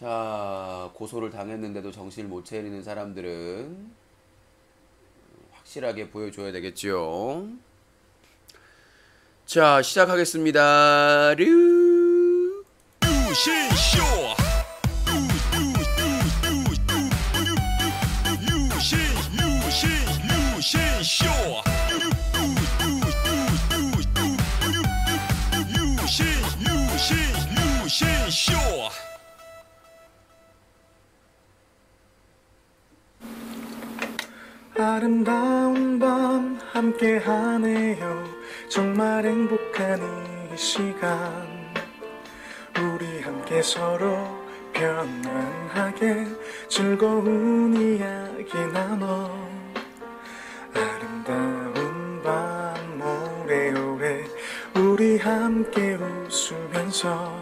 자, 고소를 당했는데도 정신을 못 차리는 사람들은 확실하게 보여줘야 되겠죠. 자, 시작하겠습니다. 류. 아름다운 밤 함께하네요. 정말 행복한 이 시간, 우리 함께 서로 편안하게 즐거운 이야기 나눠. 아름다운 밤 오래오래 우리 함께 웃으면서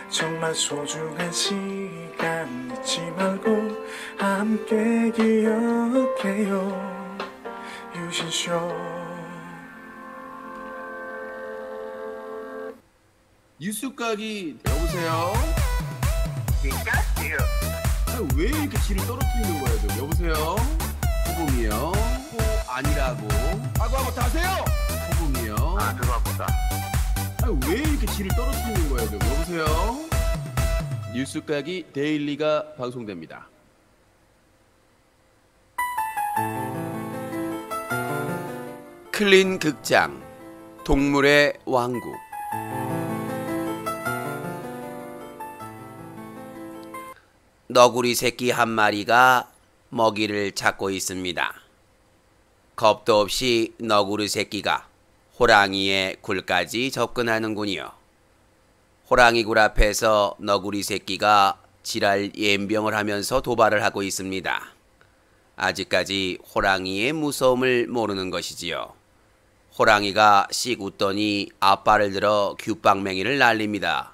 정말 소중한 시간 잊지 말고 함께 기억해요. 유신쇼. 뉴스가기 여보세요? 예. 왜 이렇게 질을 떨어뜨리는 거예요? 좀 여보세요? 호범이요? 아니라고 하고 다세요? 호범이요? 죄송합니다. 왜 이렇게 질을 떨어뜨리는 거예요? 좀 여보세요? 뉴스가기 데일리가 방송됩니다. 클린 극장 동물의 왕국. 너구리 새끼 한 마리가 먹이를 찾고 있습니다. 겁도 없이 너구리 새끼가 호랑이의 굴까지 접근하는군요. 호랑이 굴 앞에서 너구리 새끼가 지랄 연병을 하면서 도발을 하고 있습니다. 아직까지 호랑이의 무서움을 모르는 것이지요. 호랑이가 씩 웃더니 앞발을 들어 귓방맹이를 날립니다.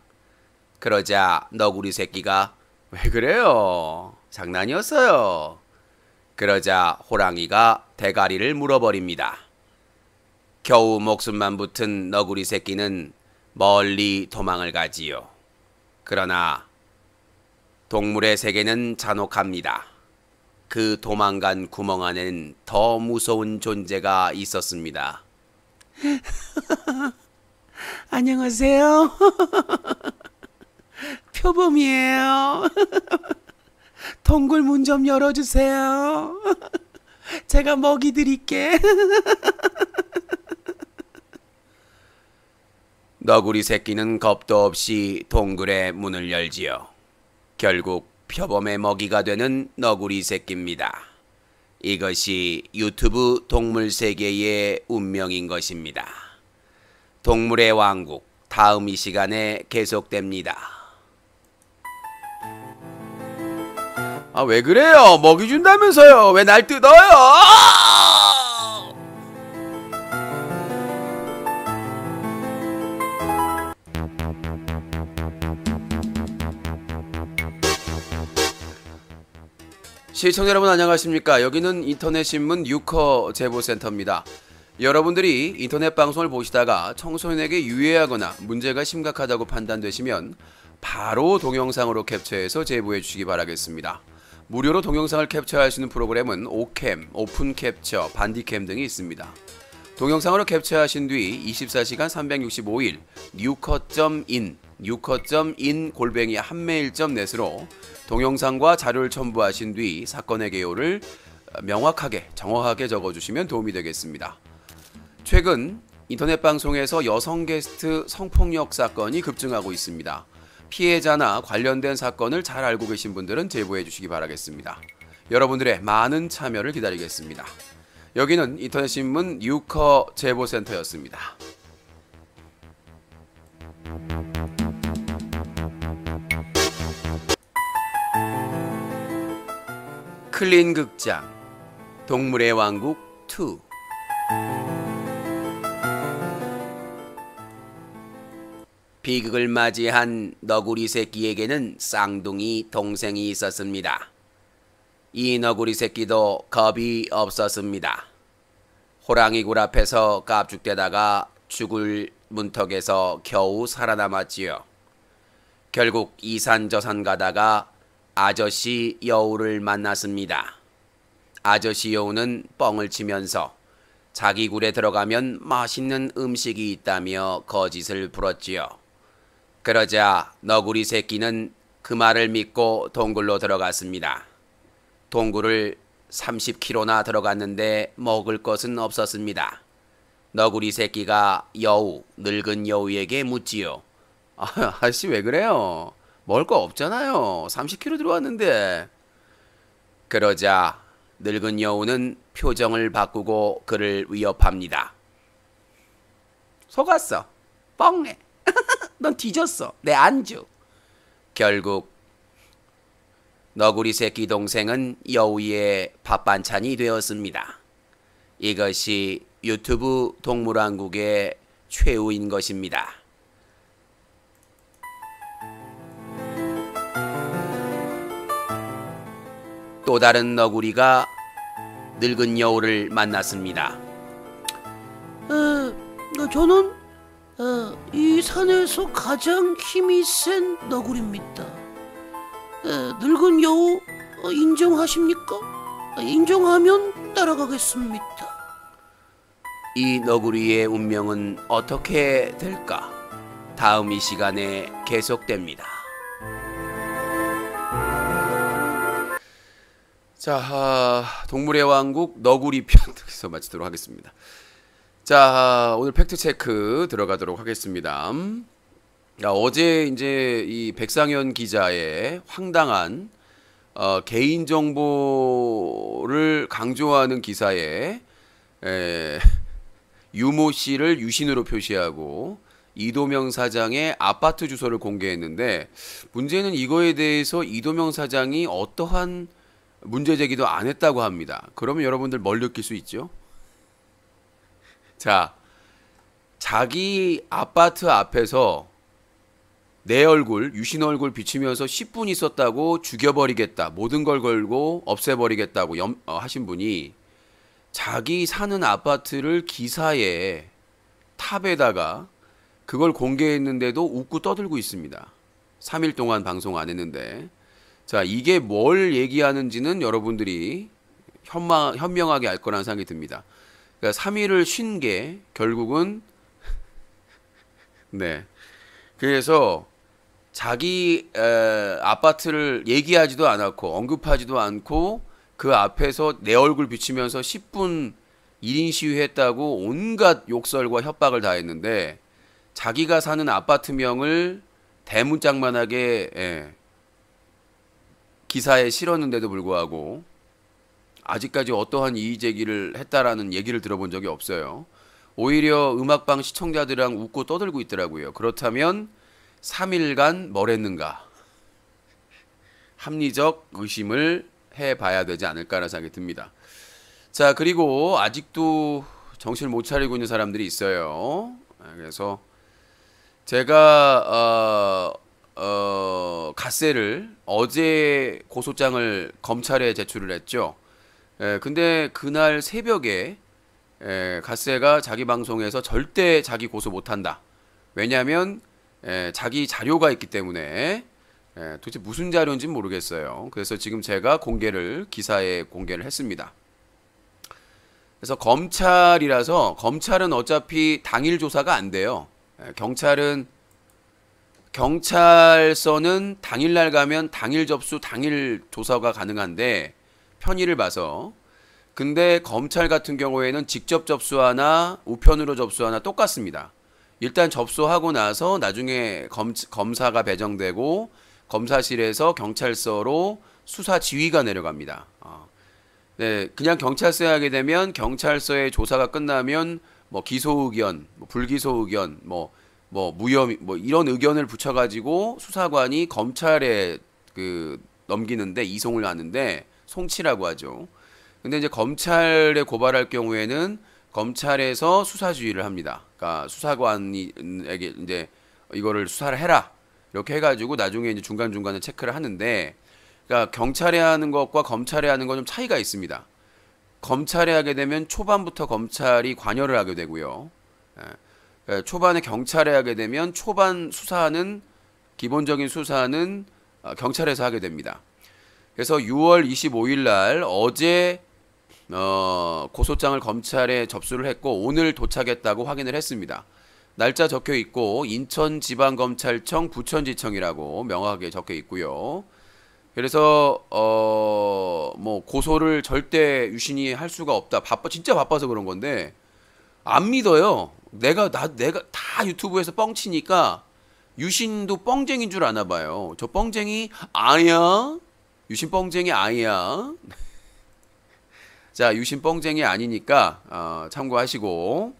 그러자 너구리 새끼가 왜 그래요? 장난이었어요. 그러자 호랑이가 대가리를 물어버립니다. 겨우 목숨만 붙은 너구리 새끼는 멀리 도망을 가지요. 그러나 동물의 세계는 잔혹합니다. 그 도망간 구멍 안에는 더 무서운 존재가 있었습니다. 안녕하세요. 표범이에요. 동굴 문 좀 열어주세요. 제가 먹이 드릴게. 너구리 새끼는 겁도 없이 동굴의 문을 열지요. 결국 표범의 먹이가 되는 너구리 새끼입니다. 이것이 유튜브 동물 세계의 운명인 것입니다. 동물의 왕국, 다음 이 시간에 계속됩니다. 아, 왜 그래요? 먹이 준다면서요. 왜 날 뜯어요? 시청자 여러분 안녕하십니까? 여기는 인터넷신문 유커 제보센터입니다. 여러분들이 인터넷 방송을 보시다가 청소년에게 유해하거나 문제가 심각하다고 판단되시면 바로 동영상으로 캡처해서 제보해 주시기 바라겠습니다. 무료로 동영상을 캡처할 수 있는 프로그램은 오캠, 오픈캡처, 반디캠 등이 있습니다. 동영상으로 캡처하신 뒤 24시간 365일 뉴커.in@한메일.net으로 동영상과 자료를 첨부하신 뒤 사건의 개요를 명확하게 정확하게 적어주시면 도움이 되겠습니다. 최근 인터넷 방송에서 여성 게스트 성폭력 사건이 급증하고 있습니다. 피해자나 관련된 사건을 잘 알고 계신 분들은 제보해 주시기 바라겠습니다. 여러분들의 많은 참여를 기다리겠습니다. 여기는 인터넷신문 유커 제보센터였습니다. 클린 극장 동물의 왕국 2. 비극을 맞이한 너구리 새끼에게는 쌍둥이 동생이 있었습니다. 이 너구리 새끼도 겁이 없었습니다. 호랑이 굴 앞에서 깝죽대다가 죽을 문턱에서 겨우 살아남았지요. 결국 이산저산 가다가 아저씨 여우를 만났습니다. 아저씨 여우는 뻥을 치면서 자기 굴에 들어가면 맛있는 음식이 있다며 거짓을 부렸지요. 그러자 너구리 새끼는 그 말을 믿고 동굴로 들어갔습니다. 동굴을 30km나 들어갔는데 먹을 것은 없었습니다. 너구리 새끼가 늙은 여우에게 묻지요. 아저씨 왜 그래요? 먹을 거 없잖아요. 30km 들어왔는데. 그러자 늙은 여우는 표정을 바꾸고 그를 위협합니다. 속았어. 뻥해. 넌 뒤졌어. 내 안주. 결국 너구리 새끼 동생은 여우의 밥 반찬이 되었습니다. 이것이 유튜브 동물왕국의 최후인 것입니다. 또 다른 너구리가 늙은 여우를 만났습니다. 저는 이 산에서 가장 힘이 센 너구리입니다. 늙은 여우 인정하십니까? 인정하면 따라가겠습니다. 이 너구리의 운명은 어떻게 될까? 다음 이 시간에 계속됩니다. 자, 동물의 왕국 너구리 편에서 마치도록 하겠습니다. 자, 오늘 팩트체크 들어가도록 하겠습니다. 어제 이제 이 백상현 기자의 황당한 개인정보를 강조하는 기사에 유모 씨를 유신으로 표시하고 이도명 사장의 아파트 주소를 공개했는데, 문제는 이거에 대해서 이도명 사장이 어떠한 문제 제기도 안 했다고 합니다. 그러면 여러분들 뭘 느낄 수 있죠? 자, 자기 아파트 앞에서 내 얼굴, 유신 얼굴 비치면서 10분 있었다고 죽여버리겠다, 모든 걸 걸고 없애버리겠다고 하신 분이 자기 사는 아파트를 기사에 탑에다가 그걸 공개했는데도 웃고 떠들고 있습니다. 3일 동안 방송 안 했는데. 자, 이게 뭘 얘기하는지는 여러분들이 현명하게 알 거라는 생각이 듭니다. 그러니까 3일을 쉰 게 결국은 네. 그래서 자기 아파트를 얘기하지도 않았고 언급하지도 않고 그 앞에서 내 얼굴 비치면서 10분 1인 시위했다고 온갖 욕설과 협박을 다 했는데, 자기가 사는 아파트명을 대문짝만하게 기사에 실었는데도 불구하고 아직까지 어떠한 이의제기를 했다라는 얘기를 들어본 적이 없어요. 오히려 음악방 시청자들이랑 웃고 떠들고 있더라고요. 그렇다면 3일간 뭘 했는가? 합리적 의심을 해봐야 되지 않을까라는 생각이 듭니다. 자, 그리고 아직도 정신을 못 차리고 있는 사람들이 있어요. 그래서 제가 갓세를 어제 고소장을 검찰에 제출을 했죠. 근데 그날 새벽에 갓세가 자기 방송에서 절대 자기 고소 못한다. 왜냐하면 자기 자료가 있기 때문에. 도대체 무슨 자료인지는 모르겠어요. 그래서 지금 제가 기사에 공개를 했습니다. 그래서 검찰은 어차피 당일 조사가 안 돼요. 경찰서는 당일날 가면 당일 접수, 당일 조사가 가능한데 편의를 봐서. 근데 검찰 같은 경우에는 직접 접수하나 우편으로 접수하나 똑같습니다. 일단 접수하고 나서 나중에 검사가 배정되고 검사실에서 경찰서로 수사 지휘가 내려갑니다. 네, 그냥 경찰서에 하게 되면 경찰서의 조사가 끝나면 뭐 기소 의견, 뭐 불기소 의견, 뭐 무혐의, 뭐 이런 의견을 붙여가지고 수사관이 검찰에 넘기는데, 이송을 하는데 송치라고 하죠. 근데 이제 검찰에 고발할 경우에는 검찰에서 수사 지휘를 합니다. 그러니까 수사관에게 이제 이거를 수사를 해라, 이렇게 해가지고 나중에 이제 중간중간에 체크를 하는데, 그러니까 경찰에 하는 것과 검찰에 하는 건 좀 차이가 있습니다. 검찰에 하게 되면 초반부터 검찰이 관여를 하게 되고요. 초반에 경찰에 하게 되면 초반 수사는 기본적인 수사는 경찰에서 하게 됩니다. 그래서 6월 25일 날 어제 고소장을 검찰에 접수를 했고 오늘 도착했다고 확인을 했습니다. 날짜 적혀 있고 인천지방검찰청 부천지청이라고 명확하게 적혀 있고요. 그래서 뭐 고소를 절대 유신이 할 수가 없다. 진짜 바빠서 그런 건데 안 믿어요. 내가 다 유튜브에서 뻥치니까 유신도 뻥쟁인 줄 아나 봐요. 저 뻥쟁이 아니야. 유신 뻥쟁이 아니야. 자, 유신 뻥쟁이 아니니까 참고하시고.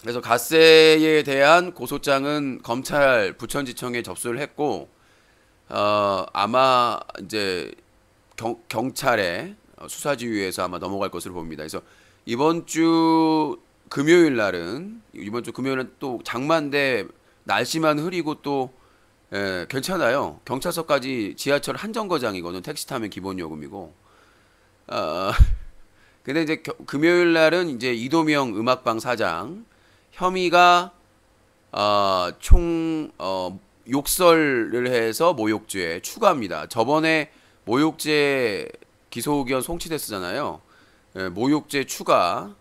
그래서 갓세에 대한 고소장은 검찰 부천지청에 접수를 했고 아마 이제 경찰의 수사지휘에서 아마 넘어갈 것으로 봅니다. 그래서 이번 주 금요일 날은 또 장마인데 날씨만 흐리고 또 괜찮아요. 경찰서까지 지하철 한 정거장이거든. 택시 타면 기본 요금이고. 근데 이제 금요일 날은 이제 이도명 음악방 사장 혐의가 총 욕설을 해서 모욕죄 추가입니다. 저번에 모욕죄 기소 의견 송치됐었잖아요. 모욕죄 추가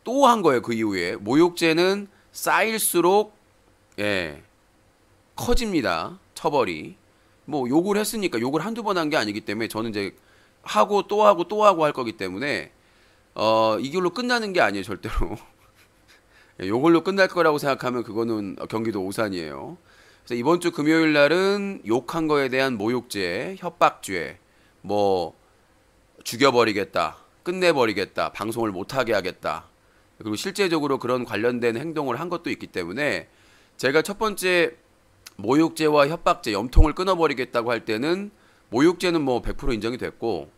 또 한 거예요. 그 이후에 모욕죄는 쌓일수록 커집니다. 처벌이. 뭐 욕을 했으니까 욕을 한두 번 한 게 아니기 때문에 저는 이제 하고 또 하고 또 하고 할 거기 때문에 이걸로 끝나는 게 아니에요. 절대로. 이걸로 끝날 거라고 생각하면 그거는 경기도 오산이에요. 그래서 이번 주 금요일 날은 욕한 거에 대한 모욕죄, 협박죄, 뭐 죽여버리겠다, 끝내버리겠다, 방송을 못하게 하겠다. 그리고 실제적으로 그런 관련된 행동을 한 것도 있기 때문에 제가 첫 번째 모욕죄와 협박죄, 염통을 끊어버리겠다고 할 때는 모욕죄는 뭐 100% 인정이 됐고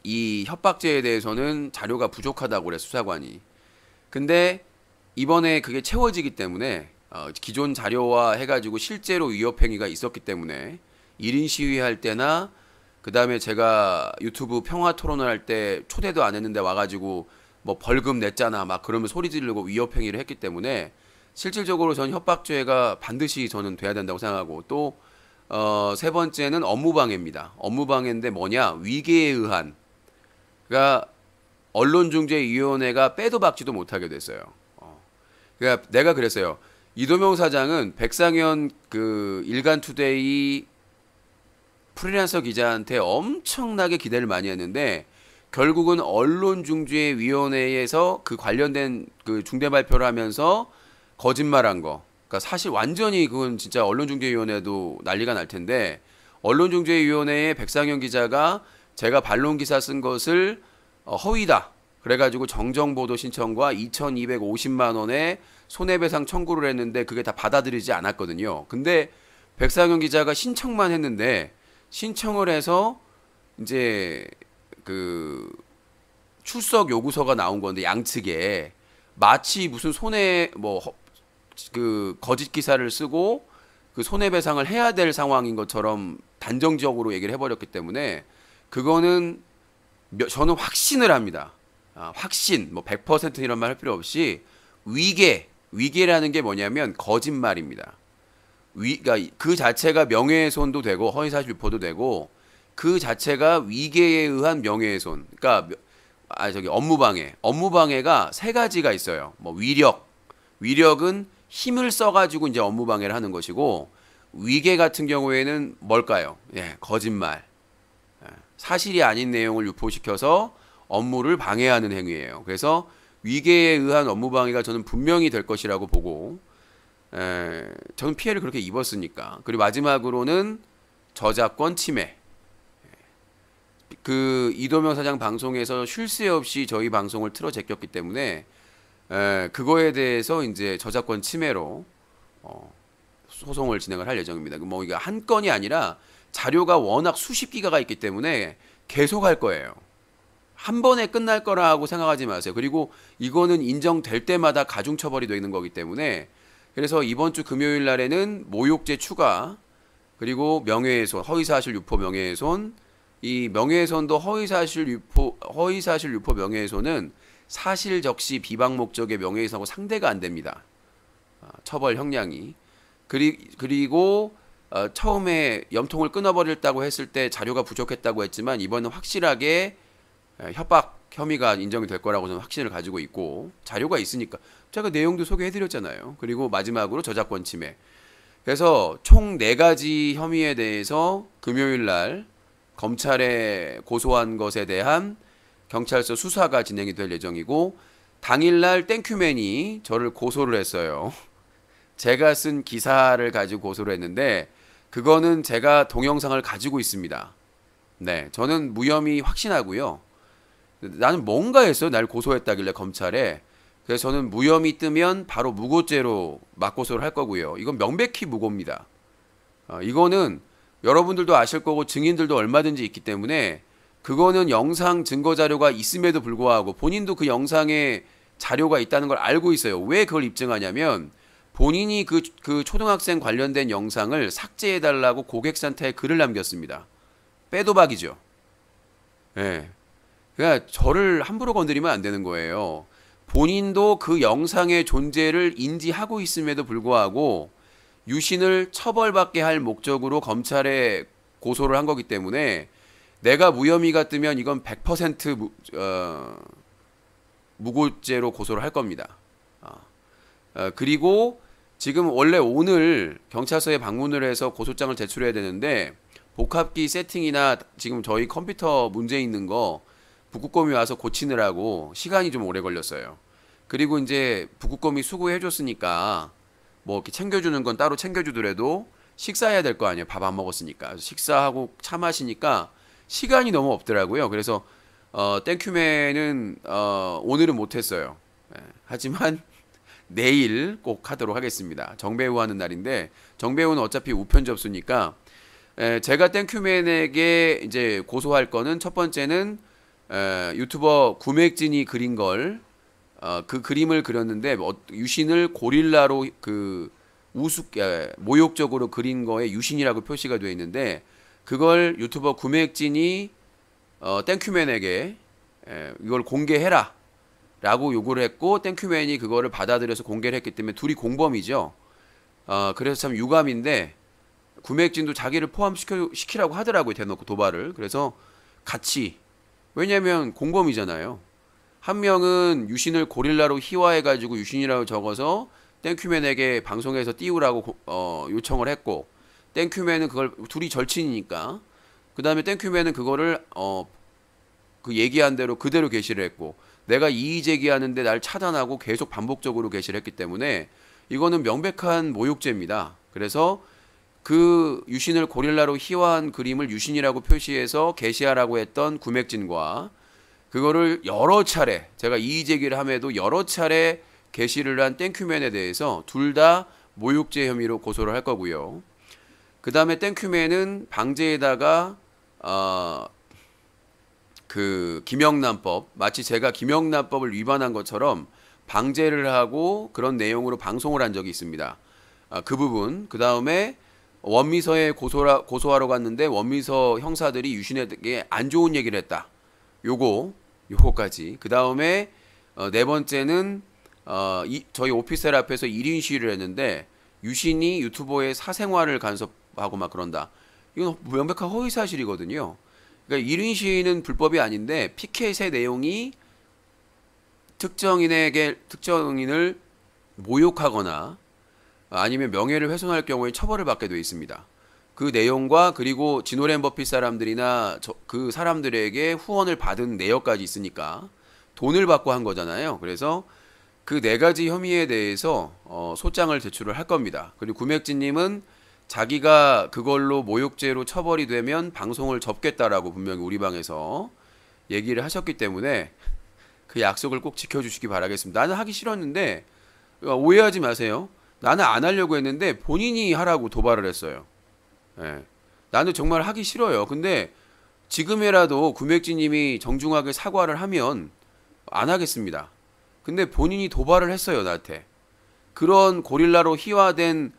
이 협박죄에 대해서는 자료가 부족하다고 그래 수사관이. 근데 이번에 그게 채워지기 때문에 기존 자료와 해가지고 실제로 위협행위가 있었기 때문에 1인 시위할 때나 그 다음에 제가 유튜브 평화토론을 할 때 초대도 안 했는데 와가지고 뭐 벌금 냈잖아 막 그러면 소리 지르고 위협행위를 했기 때문에 실질적으로 전 협박죄가 반드시 저는 돼야 된다고 생각하고 또 세 번째는 업무방해입니다. 업무방해인데 뭐냐 위계에 의한 그러니까 언론중재위원회가 빼도 박지도 못하게 됐어요. 그러니까 내가 그랬어요. 이도명 사장은 백상현 그 일간투데이 프리랜서 기자한테 엄청나게 기대를 많이 했는데 결국은 언론중재위원회에서 그 관련된 그 중대 발표를 하면서 거짓말한 거. 그러니까 사실 완전히 그건 진짜 언론중재위원회도 난리가 날 텐데 언론중재위원회에 백상현 기자가 제가 반론 기사 쓴 것을 허위다. 그래가지고 정정보도 신청과 2,250만 원의 손해배상 청구를 했는데 그게 다 받아들이지 않았거든요. 근데 백상현 기자가 신청만 했는데 신청을 해서 이제 그 출석 요구서가 나온 건데 양측에 마치 무슨 손해 그 거짓 기사를 쓰고 그 손해배상을 해야 될 상황인 것처럼 단정적으로 얘기를 해버렸기 때문에 그거는 저는 확신을 합니다. 확신, 뭐 100% 이런 말 할 필요 없이 위계라는 게 뭐냐면 거짓말입니다. 그러니까 그 자체가 명예훼손도 되고 허위사실 유포도 되고 그 자체가 위계에 의한 명예훼손. 그러니까 업무방해가 세 가지가 있어요. 뭐 위력은 힘을 써가지고 이제 업무방해를 하는 것이고 위계 같은 경우에는 뭘까요? 거짓말. 사실이 아닌 내용을 유포시켜서 업무를 방해하는 행위예요. 그래서 위계에 의한 업무방해가 저는 분명히 될 것이라고 보고 저는 피해를 그렇게 입었으니까. 그리고 마지막으로는 저작권 침해. 그 이도명 사장 방송에서 쉴 새 없이 저희 방송을 틀어 제꼈기 때문에 그거에 대해서 이제 저작권 침해로 소송을 진행을 할 예정입니다. 뭐 이게 한 건이 아니라 자료가 워낙 수십 기가가 있기 때문에 계속 할 거예요. 한 번에 끝날 거라고 생각하지 마세요. 그리고 이거는 인정될 때마다 가중 처벌이 되는 거기 때문에 그래서 이번 주 금요일 날에는 모욕죄 추가 그리고 명예훼손, 허위사실 유포 명예훼손 이 명예훼손도 허위사실 유포 명예훼손은 사실 적시 비방 목적의 명예훼손하고 상대가 안 됩니다. 처벌 형량이. 그리고 처음에 염통을 끊어버렸다고 했을 때 자료가 부족했다고 했지만 이번은 확실하게 협박 혐의가 인정이 될 거라고 저는 확신을 가지고 있고 자료가 있으니까 제가 내용도 소개해드렸잖아요. 그리고 마지막으로 저작권 침해. 그래서 총 4가지 혐의에 대해서 금요일 날 검찰에 고소한 것에 대한 경찰서 수사가 진행이 될 예정이고 당일날 땡큐맨이 저를 고소를 했어요. 제가 쓴 기사를 가지고 고소를 했는데 그거는 제가 동영상을 가지고 있습니다. 네, 저는 무혐의 확신하고요. 나는 뭔가 했어요. 날 고소했다길래 검찰에. 그래서 저는 무혐의 뜨면 바로 무고죄로 맞고소를 할 거고요. 이건 명백히 무고입니다. 이거는 여러분들도 아실 거고 증인들도 얼마든지 있기 때문에 그거는 영상 증거 자료가 있음에도 불구하고 본인도 그 영상에 자료가 있다는 걸 알고 있어요. 왜 그걸 입증하냐면 본인이 그 초등학생 관련된 영상을 삭제해달라고 고객센터에 글을 남겼습니다. 빼도박이죠. 예. 그러니까 저를 함부로 건드리면 안 되는 거예요. 본인도 그 영상의 존재를 인지하고 있음에도 불구하고 유신을 처벌받게 할 목적으로 검찰에 고소를 한 거기 때문에 내가 무혐의가 뜨면 이건 100% 무고죄로 고소를 할 겁니다. 그리고 지금 원래 오늘 경찰서에 방문을 해서 고소장을 제출해야 되는데 복합기 세팅이나 지금 저희 컴퓨터 문제 있는 거 북극곰이 와서 고치느라고 시간이 좀 오래 걸렸어요. 그리고 이제 북극곰이 수고해줬으니까 뭐 이렇게 챙겨주는 건 따로 챙겨주더라도 식사해야 될 거 아니에요. 밥 안 먹었으니까. 식사하고 차 마시니까 시간이 너무 없더라고요. 그래서 땡큐맨은 오늘은 못했어요. 하지만 내일 꼭 하도록 하겠습니다. 정배우 하는 날인데 정배우는 어차피 우편 접수니까 제가 땡큐맨에게 이제 고소할 거는 첫 번째는 유튜버 구맥진이 그린 걸 그 그림을 그렸는데 유신을 고릴라로 그 모욕적으로 그린 거에 유신이라고 표시가 되어 있는데 그걸 유튜버 구맥진이 땡큐맨에게 이걸 공개해라 라고 요구를 했고 땡큐맨이 그거를 받아들여서 공개를 했기 때문에 둘이 공범이죠. 그래서 참 유감인데 구맥진도 자기를 포함시키라고 하더라고요. 대놓고 도발을. 그래서 같이 왜냐면 공범이잖아요. 한 명은 유신을 고릴라로 희화해가지고 유신이라고 적어서 땡큐맨에게 방송에서 띄우라고 요청을 했고 땡큐맨은 그걸 둘이 절친이니까 그 다음에 땡큐맨은 그거를 그 얘기한 대로 그대로 게시를 했고 내가 이의 제기하는데 날 차단하고 계속 반복적으로 게시를 했기 때문에 이거는 명백한 모욕죄입니다. 그래서 그 유신을 고릴라로 희화한 그림을 유신이라고 표시해서 게시하라고 했던 구맥진과 그거를 여러 차례 제가 이의 제기를 함에도 여러 차례 게시를 한 땡큐맨에 대해서 둘 다 모욕죄 혐의로 고소를 할 거고요. 그 다음에 땡큐맨은 방제에다가 그 김영란법 마치 제가 김영란법을 위반한 것처럼 방제를 하고 그런 내용으로 방송을 한 적이 있습니다. 그 부분 그 다음에 원미서에 고소하러 갔는데 원미서 형사들이 유신에게 안 좋은 얘기를 했다. 요거까지. 그 다음에 네 번째는 저희 오피스텔 앞에서 1인 시위를 했는데 유신이 유튜버의 사생활을 간섭하고 막 그런다. 이건 명백한 허위사실이거든요. 그러니까 1인 시위는 불법이 아닌데 피켓의 내용이 특정인을 모욕하거나 아니면 명예를 훼손할 경우에 처벌을 받게 되어 있습니다. 그 내용과 그리고 지노랜 버핏 사람들이나 그 사람들에게 후원을 받은 내역까지 있으니까 돈을 받고 한 거잖아요. 그래서 그 4가지 혐의에 대해서 소장을 제출을 할 겁니다. 그리고 구맥진님은 자기가 그걸로 모욕죄로 처벌이 되면 방송을 접겠다라고 분명히 우리 방에서 얘기를 하셨기 때문에 그 약속을 꼭 지켜주시기 바라겠습니다. 나는 하기 싫었는데 오해하지 마세요. 나는 안 하려고 했는데 본인이 하라고 도발을 했어요. 예. 나는 정말 하기 싫어요. 근데 지금이라도 구맥진님이 정중하게 사과를 하면 안 하겠습니다. 근데 본인이 도발을 했어요, 나한테. 그런 고릴라로 희화된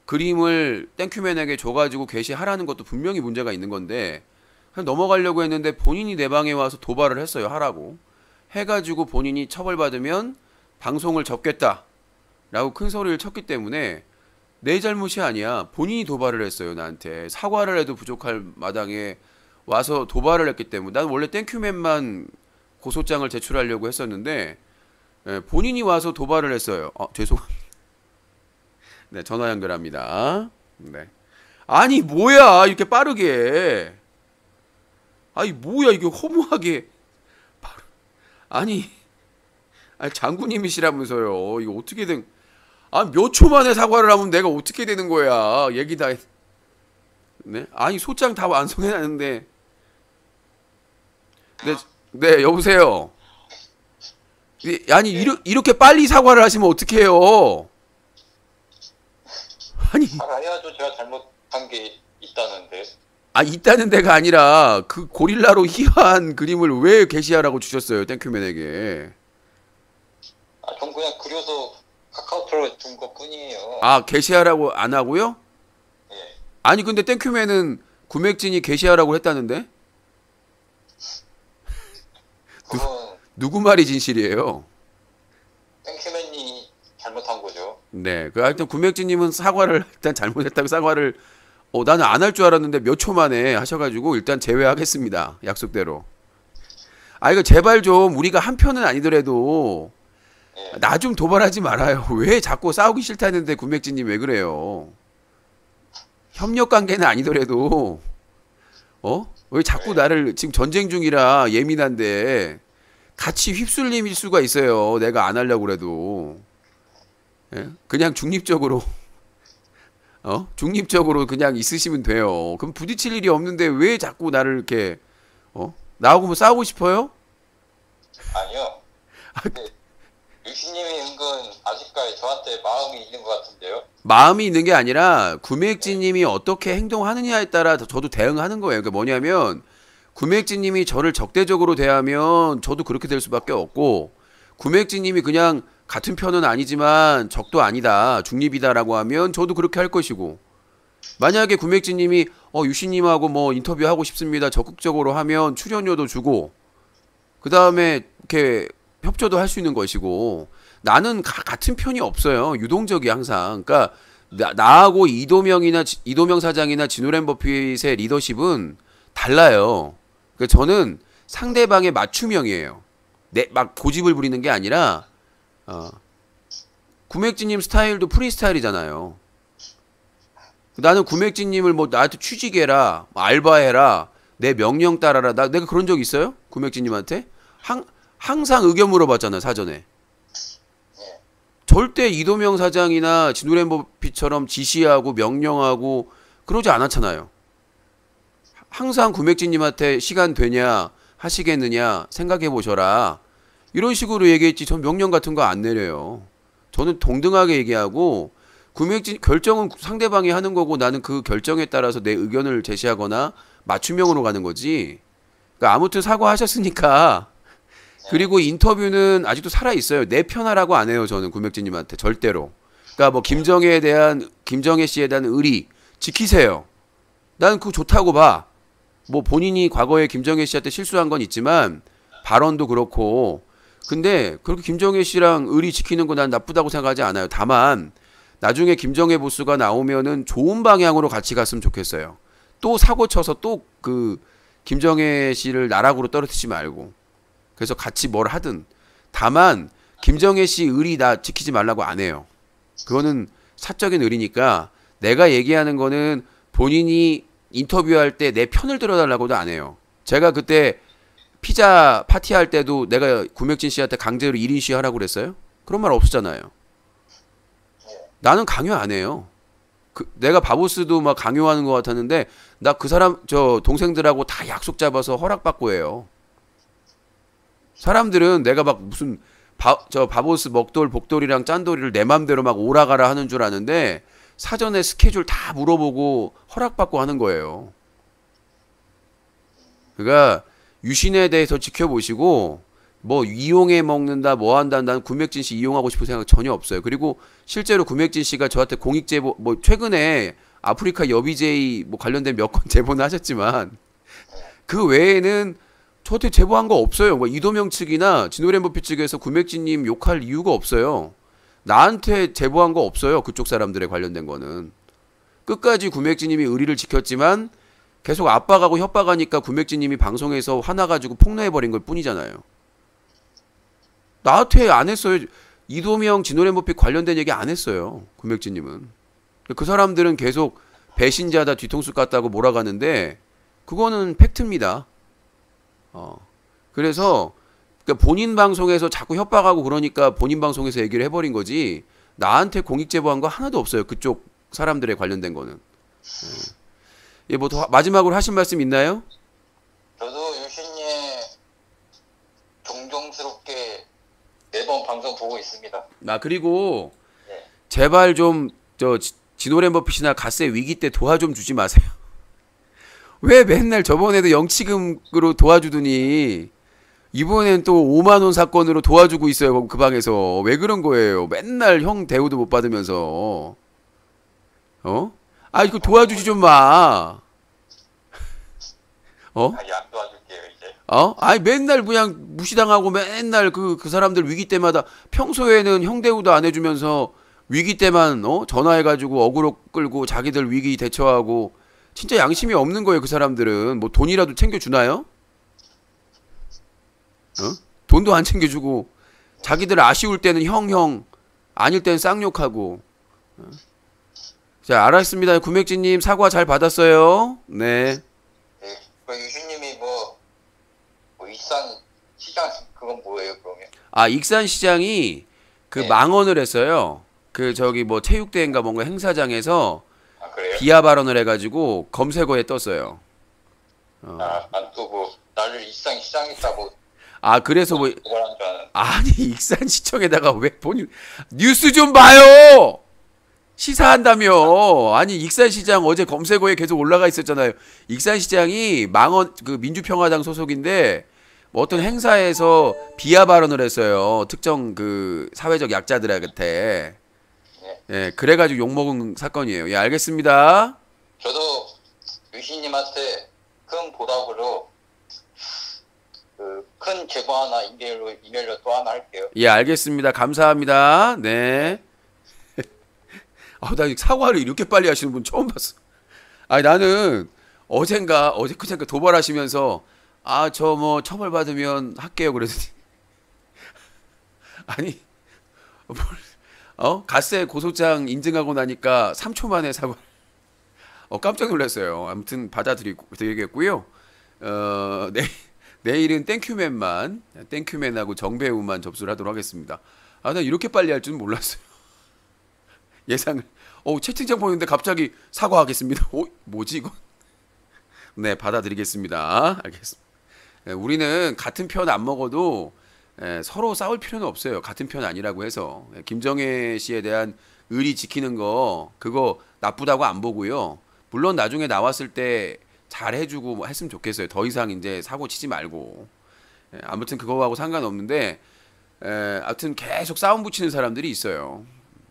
그림을 땡큐맨에게 줘가지고 게시하라는 것도 분명히 문제가 있는 건데 그냥 넘어가려고 했는데 본인이 내 방에 와서 도발을 했어요. 하라고. 해가지고 본인이 처벌받으면 방송을 접겠다 라고 큰 소리를 쳤기 때문에 내 잘못이 아니야. 본인이 도발을 했어요, 나한테. 사과를 해도 부족할 마당에 와서 도발을 했기 때문에. 난 원래 땡큐맨만 고소장을 제출하려고 했었는데 본인이 와서 도발을 했어요. 죄송합니다. 네, 전화 연결합니다. 네. 아니 뭐야 이렇게 빠르게. 아니 뭐야 이게 허무하게. 아니 장군님이시라면서요. 이거 어떻게 된? 몇 초 만에 사과를 하면 내가 어떻게 되는 거야? 얘기 다. 네? 아니 소장 다 완성해놨는데. 네 여보세요. 아니 이렇게 빨리 사과를 하시면 어떡해요? 아니. 알아야죠. 제가 잘못한 게 있다는데. 있다는 데가 아니라 그 고릴라로 희화한 그림을 왜 게시하라고 주셨어요, 땡큐맨에게? 전 그냥 그려서 카카오톡으로 준 것 뿐이에요. 게시하라고 안 하고요? 예. 아니 근데 땡큐맨은 구맥진이 게시하라고 했다는데? 그건 누구 말이 진실이에요? 땡큐맨이 잘못한 거죠. 네, 하여튼 구맥진님은 사과를 일단 잘못했다고 사과를 나는 안 할 줄 알았는데 몇 초 만에 하셔가지고 일단 제외하겠습니다. 약속대로. 이거 제발 좀 우리가 한 편은 아니더라도 예. 나 좀 도발하지 말아요. 왜 자꾸 싸우기 싫다는데 구맥진님 왜 그래요? 협력 관계는 아니더라도 왜 자꾸 나를 지금 전쟁 중이라 예민한데 같이 휩쓸림일 수가 있어요. 내가 안 하려고 그래도. 예? 그냥 중립적으로 중립적으로 그냥 있으시면 돼요. 그럼 부딪힐 일이 없는데 왜 자꾸 나를 이렇게 나하고 뭐 싸우고 싶어요? 아니요. 근데 유시님이 은근 아직까지 저한테 마음이 있는 것 같은데요. 마음이 있는 게 아니라 구맥진님이 어떻게 행동하느냐에 따라 저도 대응하는 거예요. 그러니까 뭐냐면 구맥진님이 저를 적대적으로 대하면 저도 그렇게 될 수밖에 없고, 구맥진님이 그냥 같은 편은 아니지만 적도 아니다, 중립이다라고 하면 저도 그렇게 할 것이고, 만약에 구맥진님이 유시님하고 뭐 인터뷰하고 싶습니다 적극적으로 하면 출연료도 주고 그 다음에 이렇게 협조도 할 수 있는 것이고, 나는 같은 편이 없어요. 유동적이 항상. 그러니까 나하고 이도명 사장이나 진우렌 버핏의 리더십은 달라요. 그러니까 저는 상대방의 맞춤형이에요. 막 고집을 부리는 게 아니라 구맥진님 스타일도 프리스타일이잖아요. 나는 구맥진님을 뭐 나한테 취직해라, 알바해라, 내 명령 따라라. 내가 그런 적 있어요? 구맥진님한테? 항상 의견 물어봤잖아, 사전에. 절대 이도명 사장이나 진우렌 버핏처럼 지시하고 명령하고 그러지 않았잖아요. 항상 구맥진님한테 시간 되냐, 하시겠느냐, 생각해 보셔라, 이런 식으로 얘기했지. 전 명령 같은 거 안 내려요. 저는 동등하게 얘기하고, 구맥진 결정은 상대방이 하는 거고 나는 그 결정에 따라서 내 의견을 제시하거나 맞춤형으로 가는 거지. 그러니까 아무튼 사과하셨으니까. 그리고 인터뷰는 아직도 살아 있어요. 내 편하라고 안 해요, 저는 구맥진님한테 절대로. 그러니까 뭐 김정혜 씨에 대한 의리 지키세요. 나는 그거 좋다고 봐. 뭐 본인이 과거에 김정혜 씨한테 실수한 건 있지만 발언도 그렇고. 근데 그렇게 김정혜 씨랑 의리 지키는 거 난 나쁘다고 생각하지 않아요. 다만 나중에 김정혜 보스가 나오면은 좋은 방향으로 같이 갔으면 좋겠어요. 또 사고 쳐서 또 그 김정혜 씨를 나락으로 떨어뜨리지 말고. 그래서 같이 뭘 하든. 다만 김정혜 씨 의리 나 지키지 말라고 안 해요. 그거는 사적인 의리니까. 내가 얘기하는 거는 본인이 인터뷰할 때 내 편을 들어달라고도 안 해요. 제가 그때 피자 파티할 때도 내가 구맥진 씨한테 강제로 1인 시위 하라고 그랬어요? 그런 말 없었잖아요. 나는 강요 안 해요. 내가 바보스도 막 강요하는 것 같았는데 나 그 사람 동생들하고 다 약속 잡아서 허락받고 해요. 사람들은 내가 막 무슨 바보스 먹돌 복돌이랑 짠돌이를 내 맘대로 막 오라가라 하는 줄 아는데 사전에 스케줄 다 물어보고 허락받고 하는 거예요. 그러니까 유신에 대해서 지켜보시고, 뭐 이용해 먹는다 뭐 한다, 난 구맥진 씨 이용하고 싶은 생각 전혀 없어요. 그리고 실제로 구맥진 씨가 저한테 공익 제보, 뭐 최근에 아프리카 여비제이 뭐 관련된 몇 건 제보는 하셨지만 그 외에는 저한테 제보한 거 없어요. 뭐 이도명 측이나 진우렌 버핏 측에서 구맥진님 욕할 이유가 없어요. 나한테 제보한 거 없어요. 그쪽 사람들에 관련된 거는. 끝까지 구맥진님이 의리를 지켰지만 계속 압박하고 협박하니까 구맥진님이 방송에서 화나가지고 폭로해버린 걸 뿐이잖아요. 나한테 안 했어요. 이도명, 진호래모피 관련된 얘기 안 했어요. 구맥진님은. 그 사람들은 계속 배신자다, 뒤통수 깠다고 몰아가는데 그거는 팩트입니다. 그래서 그러니까 본인 방송에서 자꾸 협박하고 그러니까 본인 방송에서 얘기를 해버린 거지 나한테 공익 제보한 거 하나도 없어요. 그쪽 사람들에 관련된 거는. 예, 뭐 더 마지막으로 하신 말씀 있나요? 저도 유신님 존경스럽게 매번 방송 보고 있습니다. 아 그리고 네. 제발 좀 저 진호래머핏이나 갓세 위기 때 도와 좀 주지 마세요. 왜 맨날 저번에도 영치금으로 도와주더니 이번엔 또 5만 원 사건으로 도와주고 있어요. 그 방에서 왜 그런 거예요? 맨날 형 대우도 못 받으면서 아 이거 도와주지 좀 마. 아니 안 도와줄게요 이제. 아니 맨날 그냥 무시당하고 맨날 그 사람들 위기 때마다 평소에는 형 대우도 안 해주면서 위기 때만 전화해가지고 어그로 끌고 자기들 위기 대처하고 진짜 양심이 없는 거예요. 그 사람들은 뭐 돈이라도 챙겨주나요? 돈도 안 챙겨주고 자기들 아쉬울 때는 형 아닐 때는 쌍욕하고. 자 알았습니다. 구맥진님 사과 잘 받았어요. 네. 네. 그 유신님이 뭐 익산 시장 그건 뭐예요 그러면? 아 익산시장이 그 네. 망언을 했어요. 그 저기 뭐 체육대회인가 뭔가 행사장에서 아 그래요? 비하 발언을 해가지고 검색어에 떴어요. 안또뭐 나를 익산 시장했다고 아 그래서 뭐 뭐라는 줄 아는. 아니 익산시청에다가 왜 본인 뉴스 좀 봐요. 시사한다며. 아니 익산시장 어제 검색어에 계속 올라가 있었잖아요. 익산시장이 망언 그 민주평화당 소속인데 뭐 어떤 행사에서 비하 발언을 했어요. 특정 그 사회적 약자들한테. 예, 그래가지고 욕먹은 사건이에요. 예, 알겠습니다. 저도 유신님한테 큰 보답으로 그 큰 제보 하나 이메일로 또 하나 할게요. 예, 알겠습니다. 감사합니다. 네. 나 사과를 이렇게 빨리 하시는 분 처음 봤어. 아니, 나는 어제 그젠가 도발하시면서 저 뭐 처벌받으면 할게요. 그랬더니 아니, 갓세 고소장 인증하고 나니까 3초 만에 사과. 깜짝 놀랐어요. 아무튼 받아들이겠고요. 내일은 땡큐맨하고 정배우만 접수를 하도록 하겠습니다. 나 이렇게 빨리 할 줄은 몰랐어요. 예상을. 채팅창 보는데 갑자기 사과하겠습니다. 뭐지 이거? 네, 받아들이겠습니다. 알겠습니다. 우리는 같은 편 안 먹어도 서로 싸울 필요는 없어요. 같은 편 아니라고 해서. 김정혜 씨에 대한 의리 지키는 거 그거 나쁘다고 안 보고요. 물론 나중에 나왔을 때 잘 해주고 뭐 했으면 좋겠어요. 더 이상 이제 사고 치지 말고. 아무튼 그거하고 상관없는데 아무튼 계속 싸움 붙이는 사람들이 있어요.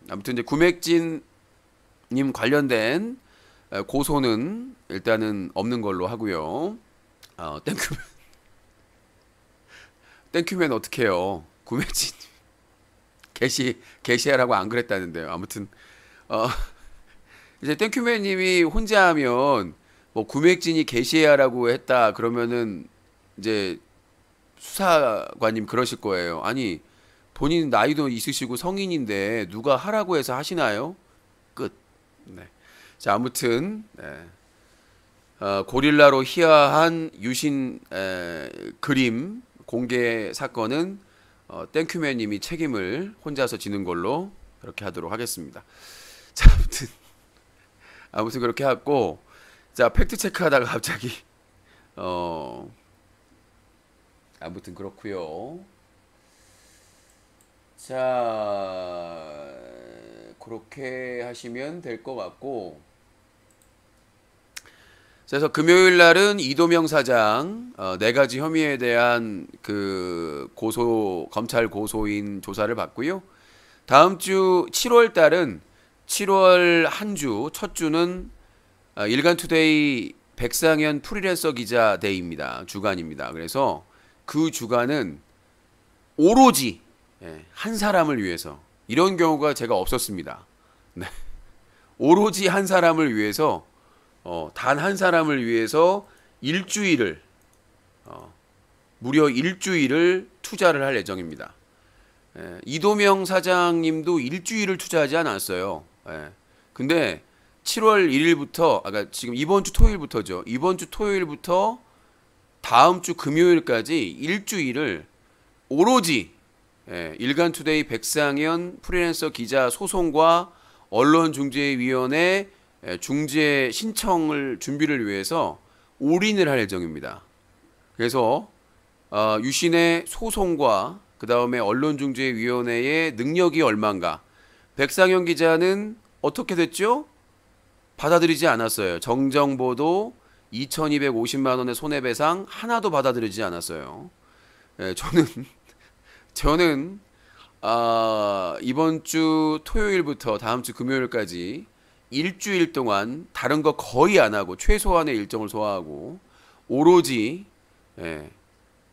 아무튼 이제 구맥진 님 관련된 고소는 일단은 없는 걸로 하고요. 땡큐맨 어떻게 해요? 구맥진 게시하라고 안 그랬다는데요. 아무튼 이제 땡큐맨 님이 혼자 하면 뭐 구맥진이 게시하라고 했다 그러면은 이제 수사관님 그러실 거예요. 아니 본인 나이도 있으시고 성인인데 누가 하라고 해서 하시나요? 끝. 네. 자 아무튼 고릴라로 희화한 유신 그림 공개 사건은 땡큐맨님이 책임을 혼자서 지는 걸로 그렇게 하도록 하겠습니다. 자 아무튼 그렇게 하고 자 팩트 체크하다가 갑자기 아무튼 그렇고요. 자 그렇게 하시면 될 것 같고 그래서 금요일 날은 이도명 사장 4가지 혐의에 대한 그 검찰 고소인 조사를 받고요. 다음 주 7월 달은 7월 한 주 첫 주는 일간투데이 백상현 프리랜서 기자 데이입니다. 주간입니다. 그래서 그 주간은 오로지 한 사람을 위해서 이런 경우가 제가 없었습니다. 네. 오로지 한 사람을 위해서 단 한 사람을 위해서 일주일을 무려 일주일을 투자를 할 예정입니다. 이도명 사장님도 일주일을 투자하지 않았어요. 근데 7월 1일부터 아까 지금 이번 주 토요일부터죠. 이번 주 토요일부터 다음 주 금요일까지 일주일을 오로지 일간투데이 백상현 프리랜서 기자 소송과 언론중재위원회 중재 신청을 준비를 위해서 올인을 할 예정입니다. 그래서 유신의 소송과 그 다음에 언론중재위원회의 능력이 얼마인가. 백상현 기자는 어떻게 됐죠? 받아들이지 않았어요. 정정보도 2,250만 원의 손해배상 하나도 받아들이지 않았어요. 저는 이번 주 토요일부터 다음 주 금요일까지 일주일 동안 다른 거 거의 안 하고 최소한의 일정을 소화하고 오로지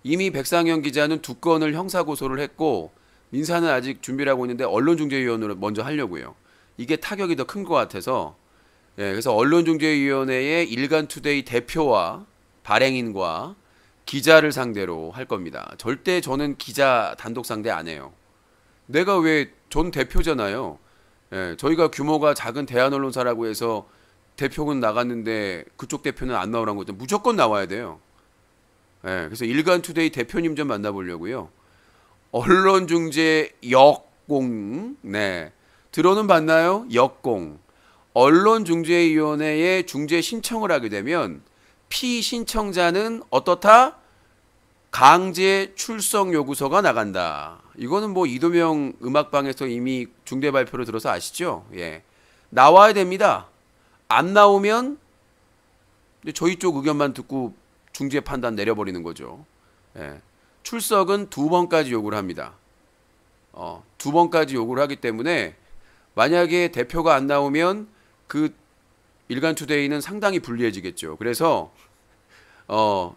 이미 백상현 기자는 2건을 형사고소를 했고 민사는 아직 준비를 하고 있는데 언론중재위원회로 먼저 하려고요. 이게 타격이 더 큰 것 같아서 그래서 언론중재위원회의 일간투데이 대표와 발행인과 기자를 상대로 할 겁니다. 절대 저는 기자 단독 상대 안 해요. 내가 왜 전 대표잖아요. 저희가 규모가 작은 대한언론사라고 해서 대표는 나갔는데 그쪽 대표는 안 나오라는 것도 무조건 나와야 돼요. 그래서 일간투데이 대표님 좀 만나보려고요. 언론중재 역공, 들어는 봤나요? 역공. 언론중재위원회에 중재 신청을 하게 되면 피신청자는 어떻다? 강제 출석 요구서가 나간다. 이거는 뭐 이도명 음악방에서 이미 중대 발표를 들어서 아시죠? 나와야 됩니다. 안 나오면 저희 쪽 의견만 듣고 중재 판단 내려버리는 거죠. 출석은 2번까지 요구를 합니다. 2번까지 요구를 하기 때문에 만약에 대표가 안 나오면 그 일간투데이는 상당히 불리해지겠죠. 그래서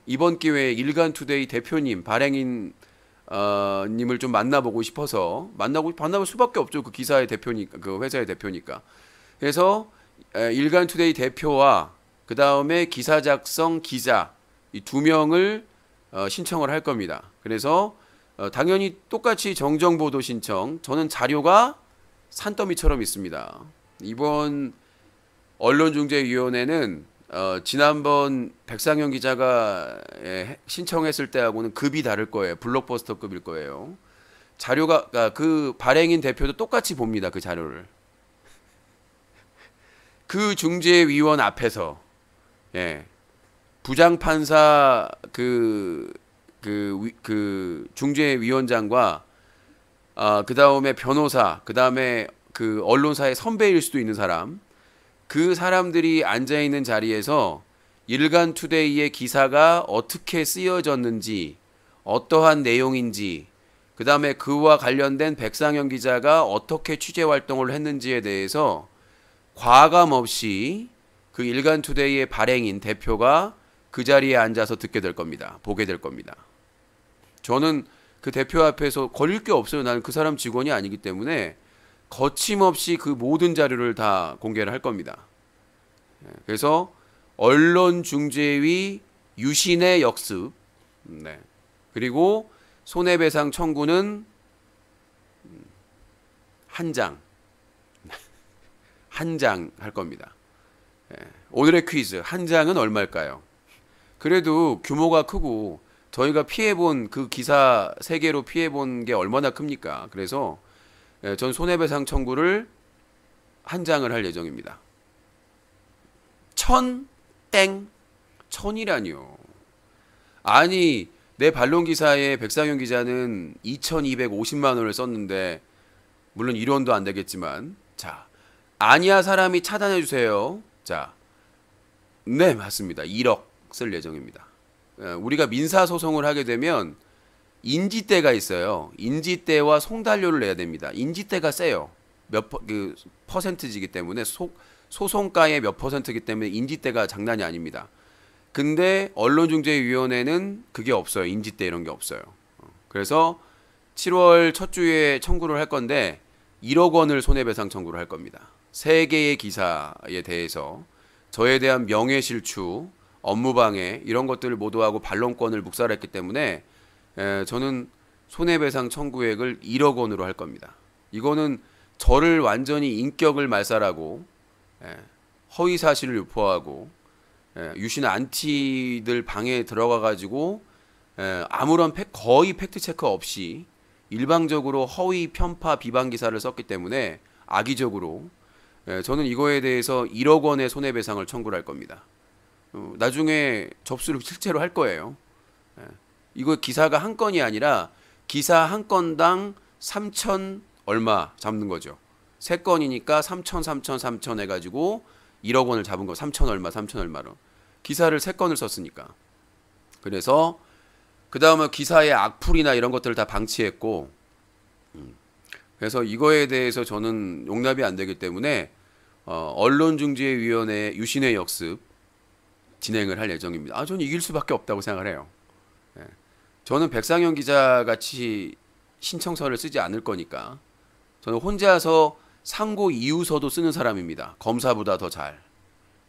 이번 기회에 일간투데이 대표님, 발행인 님을 좀 만나보고 싶어서 만나볼 수밖에 없죠. 그 기사의 대표니까, 그 회사의 대표니까. 그래서 일간투데이 대표와 그 다음에 기사 작성 기자 이 2명을 신청을 할 겁니다. 그래서 당연히 똑같이 정정보도 신청. 저는 자료가 산더미처럼 있습니다. 이번 언론중재위원회는 지난번 백상현 기자가 신청했을 때하고는 급이 다를 거예요. 블록버스터급일 거예요. 자료가 그 발행인 대표도 똑같이 봅니다. 그 자료를. 그 중재위원 앞에서 부장판사 그 중재위원장과 그 다음에 변호사, 그 다음에 그 언론사의 선배일 수도 있는 사람, 그 사람들이 앉아있는 자리에서 일간투데이의 기사가 어떻게 쓰여졌는지, 어떠한 내용인지, 그 다음에 그와 관련된 백상현 기자가 어떻게 취재 활동을 했는지에 대해서 과감 없이 그 일간투데이의 발행인 대표가 그 자리에 앉아서 듣게 될 겁니다. 보게 될 겁니다. 저는 그 대표 앞에서 걸릴 게 없어요. 나는 그 사람 직원이 아니기 때문에 거침없이 그 모든 자료를 다 공개를 할 겁니다. 그래서 언론중재위 유신의 역습, 그리고 손해배상 청구는 한 장 할 겁니다. 오늘의 퀴즈, 한 장은 얼마일까요? 그래도 규모가 크고 저희가 피해본 그 기사 3개로 피해본 게 얼마나 큽니까? 그래서 전 손해배상 청구를 한 장을 할 예정입니다. 1,000 천이라니요. 아니 내 반론 기사에 백상현 기자는 2,250만 원을 썼는데 물론 1원도 안 되겠지만 자 아니야 사람이 차단해 주세요. 자, 네 맞습니다. 1억 쓸 예정입니다. 우리가 민사 소송을 하게 되면 인지대가 있어요. 인지대와 송달료를 내야 됩니다. 인지대가 세요. 그 퍼센트지기 때문에 소송가의 몇 %이기 때문에 인지대가 장난이 아닙니다. 근데 언론중재위원회는 그게 없어요. 인지대 이런 게 없어요. 그래서 7월 첫 주에 청구를 할 건데 1억 원을 손해배상 청구를 할 겁니다. 3개의 기사에 대해서 저에 대한 명예실추, 업무방해 이런 것들을 모두 하고 반론권을 묵살했기 때문에 저는 손해배상 청구액을 1억 원으로 할 겁니다. 이거는 저를 완전히 인격을 말살하고 허위 사실을 유포하고 유신 안티들 방에 들어가 가지고 아무런 거의 팩트 체크 없이 일방적으로 허위 편파 비방 기사를 썼기 때문에 악의적으로 저는 이거에 대해서 1억 원의 손해배상을 청구를 할 겁니다. 나중에 접수를 실제로 할 거예요. 이거 기사가 한 건이 아니라 기사 한 건당 3천 얼마 잡는 거죠. 3건이니까 3천 해가지고 1억 원을 잡은 거. 3천 얼마로. 기사를 3건을 썼으니까. 그래서 그 다음에 기사의 악플이나 이런 것들을 다 방치했고, 그래서 이거에 대해서 저는 용납이 안 되기 때문에 언론중재위원회 유신의 역습 진행을 할 예정입니다. 저는 이길 수밖에 없다고 생각을 해요. 저는 백상현 기자 같이 신청서를 쓰지 않을 거니까 저는 혼자서 상고 이유서도 쓰는 사람입니다. 검사보다 더 잘,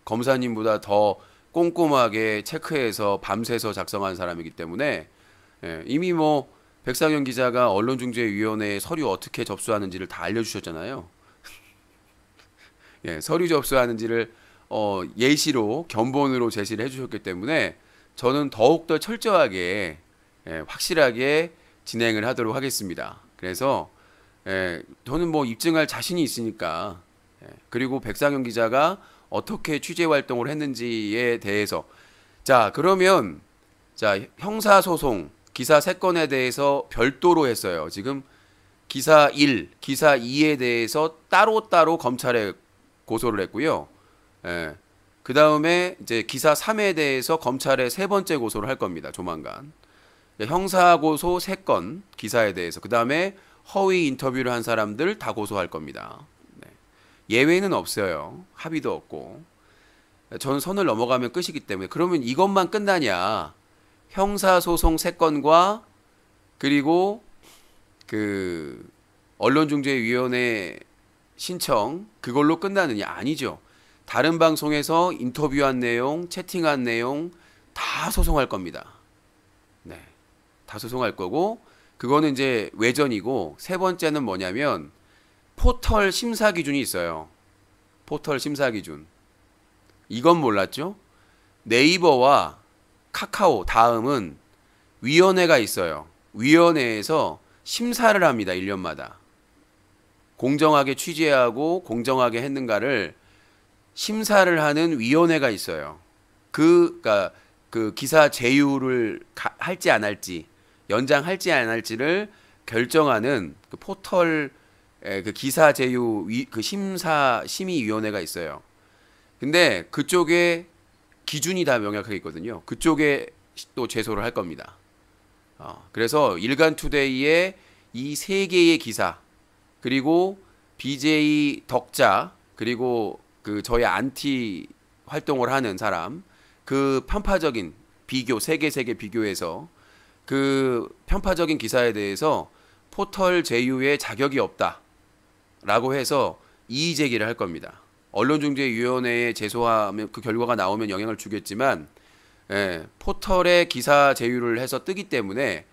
검사님보다 더 꼼꼼하게 체크해서 밤새서 작성한 사람이기 때문에 이미 뭐 백상현 기자가 언론중재위원회에 서류 어떻게 접수하는지를 다 알려주셨잖아요. 서류 접수하는지를 예시로 견본으로 제시를 해주셨기 때문에 저는 더욱더 철저하게 확실하게 진행을 하도록 하겠습니다. 그래서 저는 뭐 입증할 자신이 있으니까 그리고 백상현 기자가 어떻게 취재 활동을 했는지에 대해서 그러면 형사소송 기사 3건에 대해서 별도로 했어요. 지금 기사 1, 기사 2에 대해서 따로따로 검찰에 고소를 했고요. 그 다음에 이제 기사 3에 대해서 검찰에 3번째 고소를 할 겁니다. 조만간. 형사고소 3건 기사에 대해서. 그 다음에 허위 인터뷰를 한 사람들 다 고소할 겁니다. 예외는 없어요. 합의도 없고. 저는 선을 넘어가면 끝이기 때문에. 그러면 이것만 끝나냐. 형사소송 3건과 그리고 그 언론중재위원회 신청 그걸로 끝나느냐. 아니죠. 다른 방송에서 인터뷰한 내용, 채팅한 내용 다 소송할 겁니다. 다 소송할 거고 그거는 이제 외전이고 3번째는 뭐냐면 포털 심사 기준이 있어요. 포털 심사 기준. 이건 몰랐죠? 네이버와 카카오 다음은 위원회가 있어요. 위원회에서 심사를 합니다. 1년마다. 공정하게 취재하고 공정하게 했는가를 심사를 하는 위원회가 있어요. 그러니까 그 기사 제휴를 할지 안 할지, 연장할지 안 할지를 결정하는 그 포털 그 기사 제휴 그 심의위원회가 있어요. 근데 그쪽에 기준이 다 명확하게 있거든요. 그쪽에 또 제소를 할 겁니다. 그래서 일간투데이의 이 3개의 기사 그리고 BJ 덕자 그리고 그 저희 안티 활동을 하는 사람 그 편파적인 비교 세계 비교해서 그 편파적인 기사에 대해서 포털 제휴의 자격이 없다라고 해서 이의 제기를 할 겁니다. 언론중재위원회에 제소하면 그 결과가 나오면 영향을 주겠지만 포털에 기사 제휴를 해서 뜨기 때문에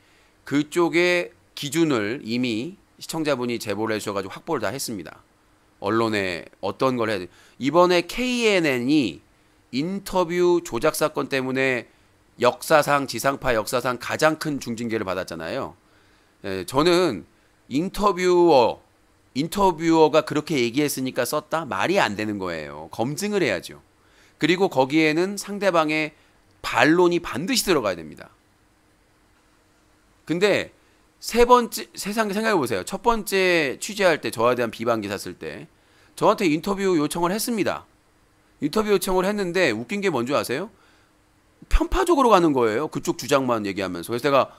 그쪽의 기준을 이미 시청자분이 제보를 해주셔가지고 확보를 다 했습니다. 언론에 어떤 걸 해야 돼. 이번에 KNN이 인터뷰 조작 사건 때문에 역사상 지상파 역사상 가장 큰 중징계를 받았잖아요. 저는 인터뷰어가 그렇게 얘기했으니까 썼다? 말이 안 되는 거예요. 검증을 해야죠. 그리고 거기에는 상대방의 반론이 반드시 들어가야 됩니다. 근데 세상 생각해 보세요. 첫 번째 취재할 때 저에 대한 비방 기사 쓸 때 저한테 인터뷰 요청을 했습니다. 인터뷰 요청을 했는데 웃긴 게 뭔지 아세요? 편파적으로 가는 거예요. 그쪽 주장만 얘기하면서. 그래서 제가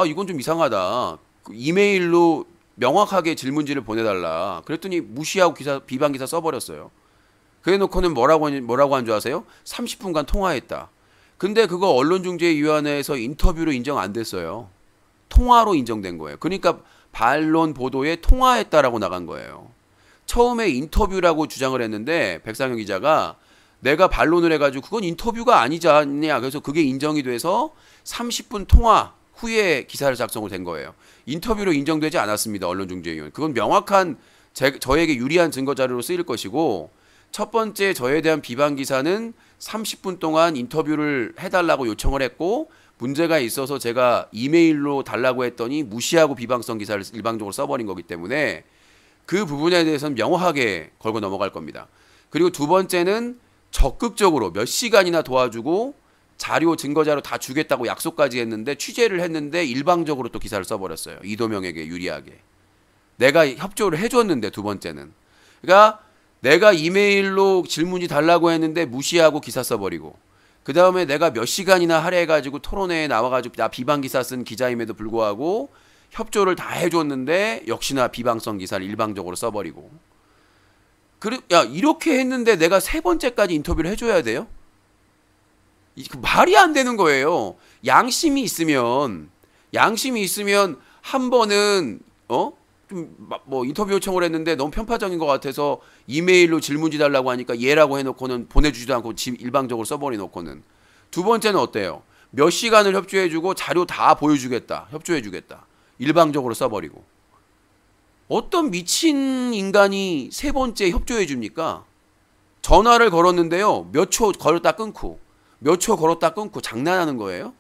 이건 좀 이상하다. 이메일로 명확하게 질문지를 보내달라. 그랬더니 무시하고 비방 기사 써버렸어요. 그래놓고는 뭐라고 한 줄 아세요? 30분간 통화했다. 근데 그거 언론중재위원회에서 인터뷰로 인정 안 됐어요. 통화로 인정된 거예요. 그러니까 반론 보도에 통화했다라고 나간 거예요. 처음에 인터뷰라고 주장을 했는데 백상현 기자가 내가 반론을 해가지고 그건 인터뷰가 아니지 않냐. 그래서 그게 인정이 돼서 30분 통화 후에 기사를 작성을 된 거예요. 인터뷰로 인정되지 않았습니다. 언론중재위원. 그건 명확한 저에게 유리한 증거 자료로 쓰일 것이고 첫 번째 저에 대한 비방 기사는 30분 동안 인터뷰를 해달라고 요청을 했고 문제가 있어서 제가 이메일로 달라고 했더니 무시하고 비방성 기사를 일방적으로 써버린 거기 때문에 그 부분에 대해서는 명확하게 걸고 넘어갈 겁니다. 그리고 두 번째는 적극적으로 몇 시간이나 도와주고 자료 증거 자료 다 주겠다고 약속까지 했는데 취재를 했는데 일방적으로 또 기사를 써버렸어요. 이도명에게 유리하게. 내가 협조를 해줬는데 두 번째는. 그러니까 내가 이메일로 질문이 달라고 했는데 무시하고 기사 써버리고 그 다음에 내가 몇 시간이나 할애해가지고 토론회에 나와가지고 나 비방 기사 쓴 기자임에도 불구하고 협조를 다 해줬는데 역시나 비방성 기사를 일방적으로 써버리고 야 이렇게 했는데 내가 세 번째까지 인터뷰를 해줘야 돼요? 말이 안 되는 거예요. 양심이 있으면 한 번은 뭐 인터뷰 요청을 했는데 너무 편파적인 것 같아서 이메일로 질문지 달라고 하니까 예라고 해놓고는 보내주지도 않고 일방적으로 써버려놓고는 두 번째는 어때요? 몇 시간을 협조해주고 자료 다 보여주겠다. 협조해주겠다. 일방적으로 써버리고 어떤 미친 인간이 세 번째 협조해줍니까? 전화를 걸었는데요. 몇 초 걸었다 끊고 몇 초 걸었다 끊고 장난하는 거예요?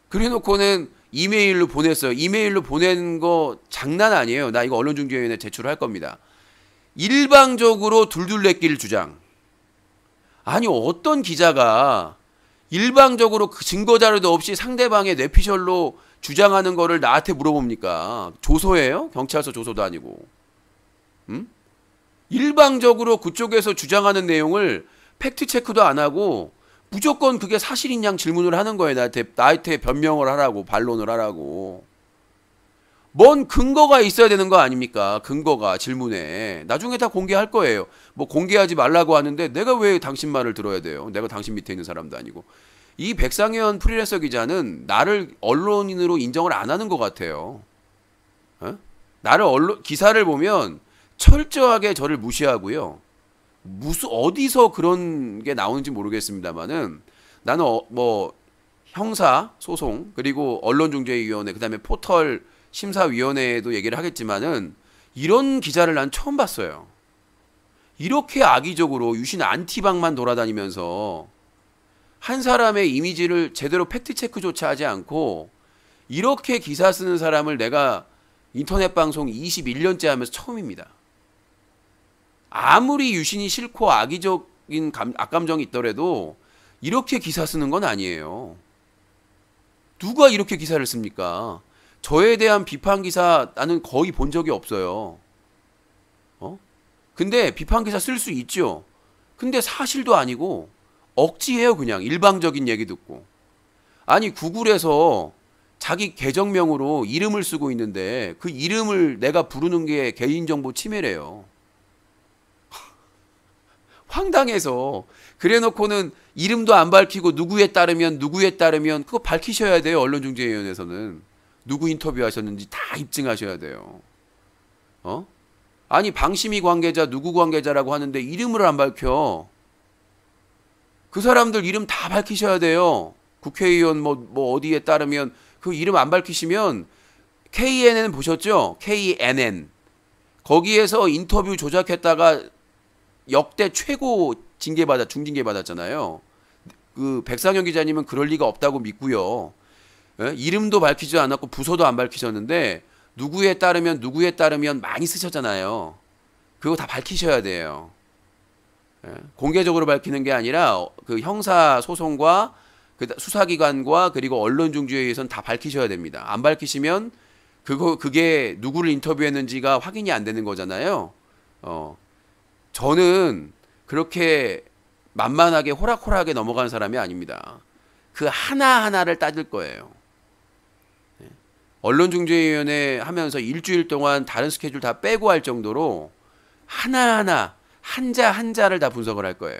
그래 놓고는 이메일로 보냈어요. 이메일로 보낸 거 장난 아니에요. 나 이거 언론중재위원회에 제출할 겁니다. 일방적으로 둘둘레길 주장. 아니 어떤 기자가 일방적으로 그 증거자료도 없이 상대방의 뇌피셜로 주장하는 거를 나한테 물어봅니까? 조소예요? 경찰서 조소도 아니고. 일방적으로 그쪽에서 주장하는 내용을 팩트체크도 안 하고 무조건 그게 사실인 양 질문을 하는 거예요. 나한테 변명을 하라고, 반론을 하라고. 뭔 근거가 있어야 되는 거 아닙니까? 근거가 질문에. 나중에 다 공개할 거예요. 뭐 공개하지 말라고 하는데 내가 왜 당신 말을 들어야 돼요? 내가 당신 밑에 있는 사람도 아니고. 이 백상현 프리랜서 기자는 나를 언론인으로 인정을 안 하는 것 같아요. 나를 기사를 보면 철저하게 저를 무시하고요. 어디서 그런 게 나오는지 모르겠습니다만은 나는 뭐 형사 소송 그리고 언론중재위원회 그다음에 포털 심사위원회에도 얘기를 하겠지만은 이런 기자를 난 처음 봤어요. 이렇게 악의적으로 유신 안티방만 돌아다니면서 한 사람의 이미지를 제대로 팩트체크조차 하지 않고 이렇게 기사 쓰는 사람을 내가 인터넷 방송 21년째 하면서 처음입니다. 아무리 유신이 싫고 악의적인 악감정이 있더라도 이렇게 기사 쓰는 건 아니에요. 누가 이렇게 기사를 씁니까? 저에 대한 비판 기사 나는 거의 본 적이 없어요. 근데 비판 기사 쓸 수 있죠. 근데 사실도 아니고 억지해요. 그냥 일방적인 얘기 듣고. 아니 구글에서 자기 계정명으로 이름을 쓰고 있는데 그 이름을 내가 부르는 게 개인정보 침해래요. 황당해서. 그래놓고는 이름도 안 밝히고 누구에 따르면 그거 밝히셔야 돼요. 언론중재위원회에서는. 누구 인터뷰하셨는지 다 입증하셔야 돼요. 아니 방심위 관계자 누구 관계자라고 하는데 이름을 안 밝혀. 그 사람들 이름 다 밝히셔야 돼요. 국회의원 뭐 어디에 따르면 그 이름 안 밝히시면 KNN 보셨죠? KNN. 거기에서 인터뷰 조작했다가 역대 최고 중징계 받았잖아요. 그 백상현 기자님은 그럴 리가 없다고 믿고요. 이름도 밝히지 않았고 부서도 안 밝히셨는데 누구에 따르면 많이 쓰셨잖아요. 그거 다 밝히셔야 돼요. 공개적으로 밝히는 게 아니라 그 형사 소송과 수사기관과 그리고 언론중재위에서는 다 밝히셔야 됩니다. 안 밝히시면 그게 누구를 인터뷰했는지가 확인이 안 되는 거잖아요. 저는 그렇게 만만하게 호락호락하게 넘어가는 사람이 아닙니다. 그 하나하나를 따질 거예요. 언론중재위원회 하면서 일주일 동안 다른 스케줄 다 빼고 할 정도로 하나하나 한자 한자를 다 분석을 할 거예요.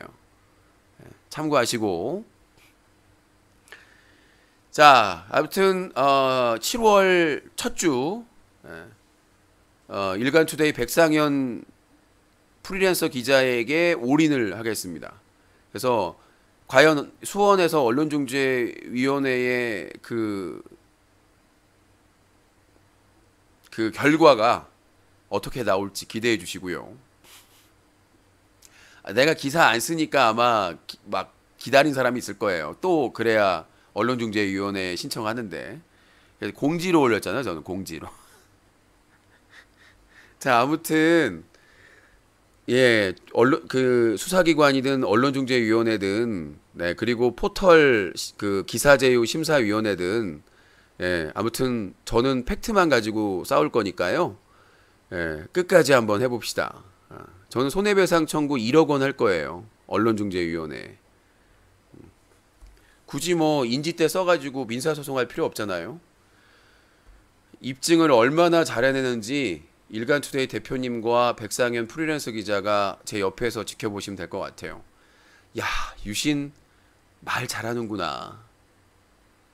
참고하시고. 자, 아무튼 7월 첫 주 일간투데이 백상현 프리랜서 기자에게 올인을 하겠습니다. 그래서 과연 수원에서 언론중재위원회의 그 결과가 어떻게 나올지 기대해 주시고요. 내가 기사 안 쓰니까 아마 막 기다린 사람이 있을 거예요. 또 그래야 언론중재위원회에 신청하는데. 그래서 공지로 올렸잖아요. 저는 공지로. 자, 아무튼 예, 그 수사기관이든 언론중재위원회든 네, 그리고 포털 그 기사제휴 심사위원회든 예, 아무튼 저는 팩트만 가지고 싸울 거니까요. 예, 끝까지 한번 해봅시다. 저는 손해배상 청구 1억 원 할 거예요. 언론중재위원회. 굳이 뭐 인지대 써가지고 민사소송할 필요 없잖아요. 입증을 얼마나 잘해내는지 일간투데이 대표님과 백상현 프리랜서 기자가 제 옆에서 지켜보시면 될 것 같아요. 야, 유신 말 잘하는구나.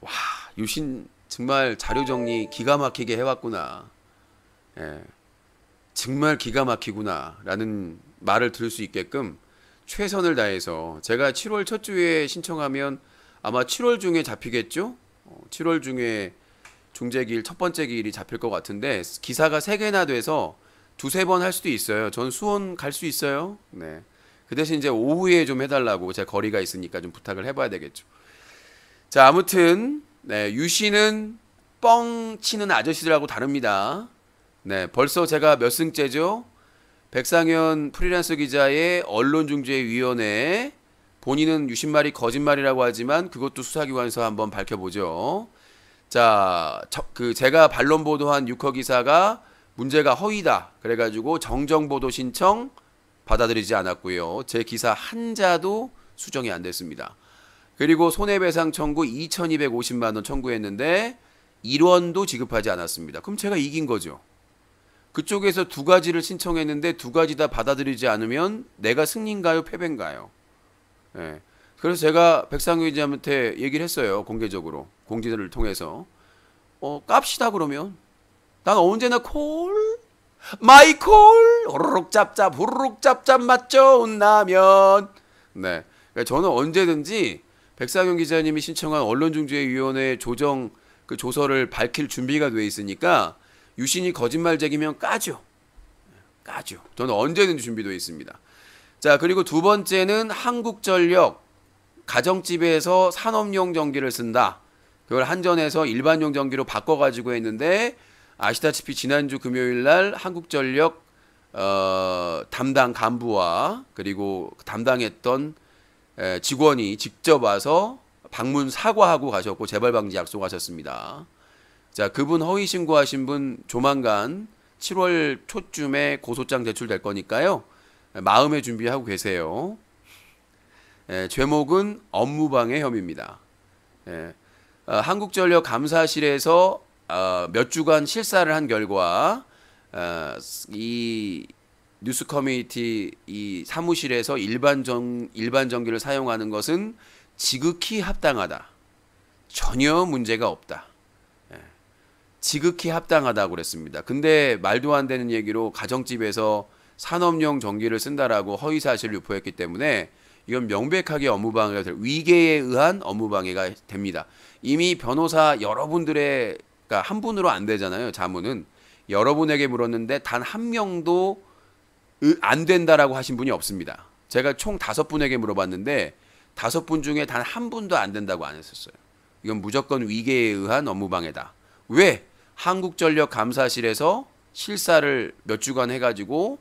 와, 유신 정말 자료 정리 기가 막히게 해왔구나. 예, 정말 기가 막히구나 라는 말을 들을 수 있게끔 최선을 다해서 제가 7월 첫 주에 신청하면 아마 7월 중에 잡히겠죠? 7월 중에 중재기일 첫 번째 기일이 잡힐 것 같은데 기사가 3개나 돼서 2-3번 할 수도 있어요. 전 수원 갈 수 있어요. 네. 그 대신 이제 오후에 좀 해달라고 제 거리가 있으니까 좀 부탁을 해봐야 되겠죠. 자, 아무튼 네, 유씨는 뻥 치는 아저씨들하고 다릅니다. 네, 벌써 제가 몇 승째죠? 백상현 프리랜서 기자의 언론중재위원회 본인은 유신말이 거짓말이라고 하지만 그것도 수사기관에서 한번 밝혀보죠. 자, 제가 반론 보도한 6호 기사가 문제가 허위다. 그래가지고 정정보도 신청 받아들이지 않았고요. 제 기사 한자도 수정이 안 됐습니다. 그리고 손해배상 청구 2,250만 원 청구했는데 1원도 지급하지 않았습니다. 그럼 제가 이긴 거죠. 그쪽에서 2가지를 신청했는데 2가지 다 받아들이지 않으면 내가 승리인가요? 패배인가요? 예. 그래서 제가 백상현 기자한테 얘기를 했어요. 공개적으로. 공지를 통해서. 깝시다 그러면. 난 언제나 마이 콜! 호로록 짭짭, 후루룩 짭짭 맛 좋은 라면. 네. 그러니까 저는 언제든지 백상현 기자님이 신청한 언론중재위원회 조정 그 조서를 밝힐 준비가 돼 있으니까 유신이 거짓말쟁이면 까죠. 까죠. 저는 언제든지 준비되어 있습니다. 자, 그리고 두 번째는 한국전력 가정집에서 산업용 전기를 쓴다. 그걸 한전에서 일반용 전기로 바꿔가지고 했는데 아시다시피 지난주 금요일날 한국전력 담당 간부와 그리고 담당했던 직원이 직접 와서 방문 사과하고 가셨고 재발 방지 약속하셨습니다. 자, 그분 허위 신고하신 분 조만간 7월 초쯤에 고소장 제출될 거니까요. 마음의 준비하고 계세요. 제목은 업무방해 혐의입니다. 한국전력 감사실에서 몇 주간 실사를 한 결과 이 뉴스 커뮤니티 이 사무실에서 일반 전기를 사용하는 것은 지극히 합당하다. 전혀 문제가 없다. 지극히 합당하다고 그랬습니다. 근데 말도 안 되는 얘기로 가정집에서 산업용 전기를 쓴다라고 허위 사실을 유포했기 때문에 이건 명백하게 업무방해가 될 위계에 의한 업무방해가 됩니다. 이미 변호사 여러분들의 그러니까 한 분으로 안 되잖아요. 자문은 여러분에게 물었는데 단 한 명도 안 된다라고 하신 분이 없습니다. 제가 총 5분에게 물어봤는데 5분 중에 단 한 분도 안 된다고 안 했었어요. 이건 무조건 위계에 의한 업무방해다. 왜? 한국전력 감사실에서 실사를 몇 주간 해가지고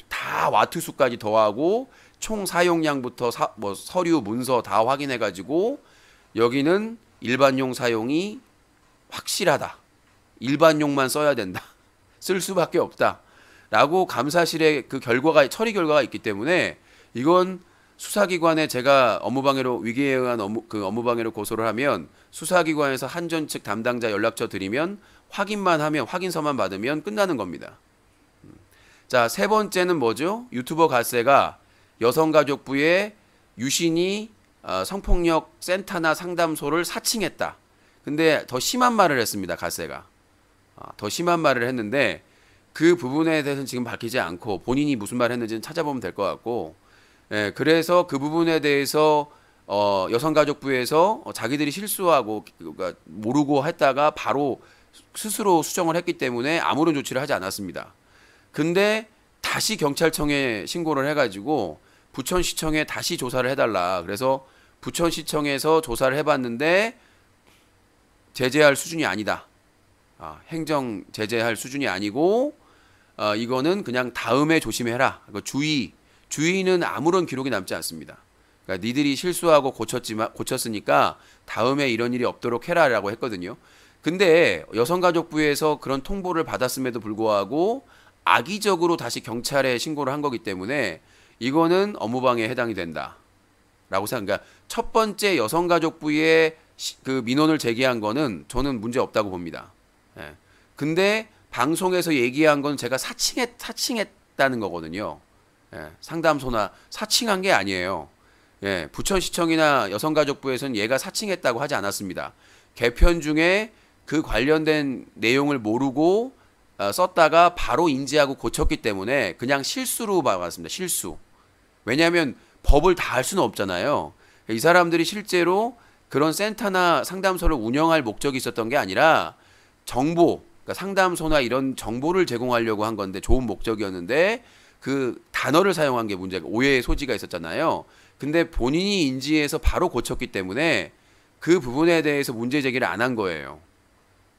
다 와트수까지 더하고 총 사용량부터 서류 문서 다 확인해가지고 여기는 일반용 사용이 확실하다. 일반용만 써야 된다. 쓸 수밖에 없다. 라고 감사실의 그 결과가 처리 결과가 있기 때문에 이건 수사기관에 제가 업무방해로 위기에 의한 업무방해로 고소를 하면 수사기관에서 한전 측 담당자 연락처 드리면 확인만 하면 확인서만 받으면 끝나는 겁니다. 자, 세 번째는 뭐죠? 유튜버 갓세가 여성가족부에 유신이 성폭력 센터나 상담소를 사칭했다. 근데 더 심한 말을 했습니다. 갓세가. 더 심한 말을 했는데 그 부분에 대해서는 지금 밝히지 않고 본인이 무슨 말을 했는지는 찾아보면 될 것 같고, 예, 그래서 그 부분에 대해서 여성가족부에서 자기들이 실수하고 그러니까 모르고 했다가 바로 스스로 수정을 했기 때문에 아무런 조치를 하지 않았습니다. 근데 다시 경찰청에 신고를 해가지고 부천시청에 다시 조사를 해달라. 그래서 부천시청에서 조사를 해봤는데 제재할 수준이 아니다. 행정 제재할 수준이 아니고 이거는 그냥 다음에 조심해라. 주의는 아무런 기록이 남지 않습니다. 그러니까 니들이 실수하고 고쳤으니까 다음에 이런 일이 없도록 해라라고 했거든요. 근데 여성가족부에서 그런 통보를 받았음에도 불구하고 악의적으로 다시 경찰에 신고를 한 거기 때문에 이거는 업무방해에 해당이 된다라고 생각합니다. 그러니까 첫 번째 여성가족부에 그 민원을 제기한 거는 저는 문제 없다고 봅니다. 예. 근데 방송에서 얘기한 건 제가 사칭했다는 거거든요. 예. 상담소나 사칭한 게 아니에요. 예. 부천시청이나 여성가족부에서는 얘가 사칭했다고 하지 않았습니다. 개편 중에 그 관련된 내용을 모르고 썼다가 바로 인지하고 고쳤기 때문에 그냥 실수로 봐왔습니다. 실수. 왜냐하면 법을 다 할 수는 없잖아요. 이 사람들이 실제로 그런 센터나 상담소를 운영할 목적이 있었던 게 아니라 정보, 그러니까 상담소나 이런 정보를 제공하려고 한 건데 좋은 목적이었는데 그 단어를 사용한 게 문제가 오해의 소지가 있었잖아요. 근데 본인이 인지해서 바로 고쳤기 때문에 그 부분에 대해서 문제 제기를 안 한 거예요.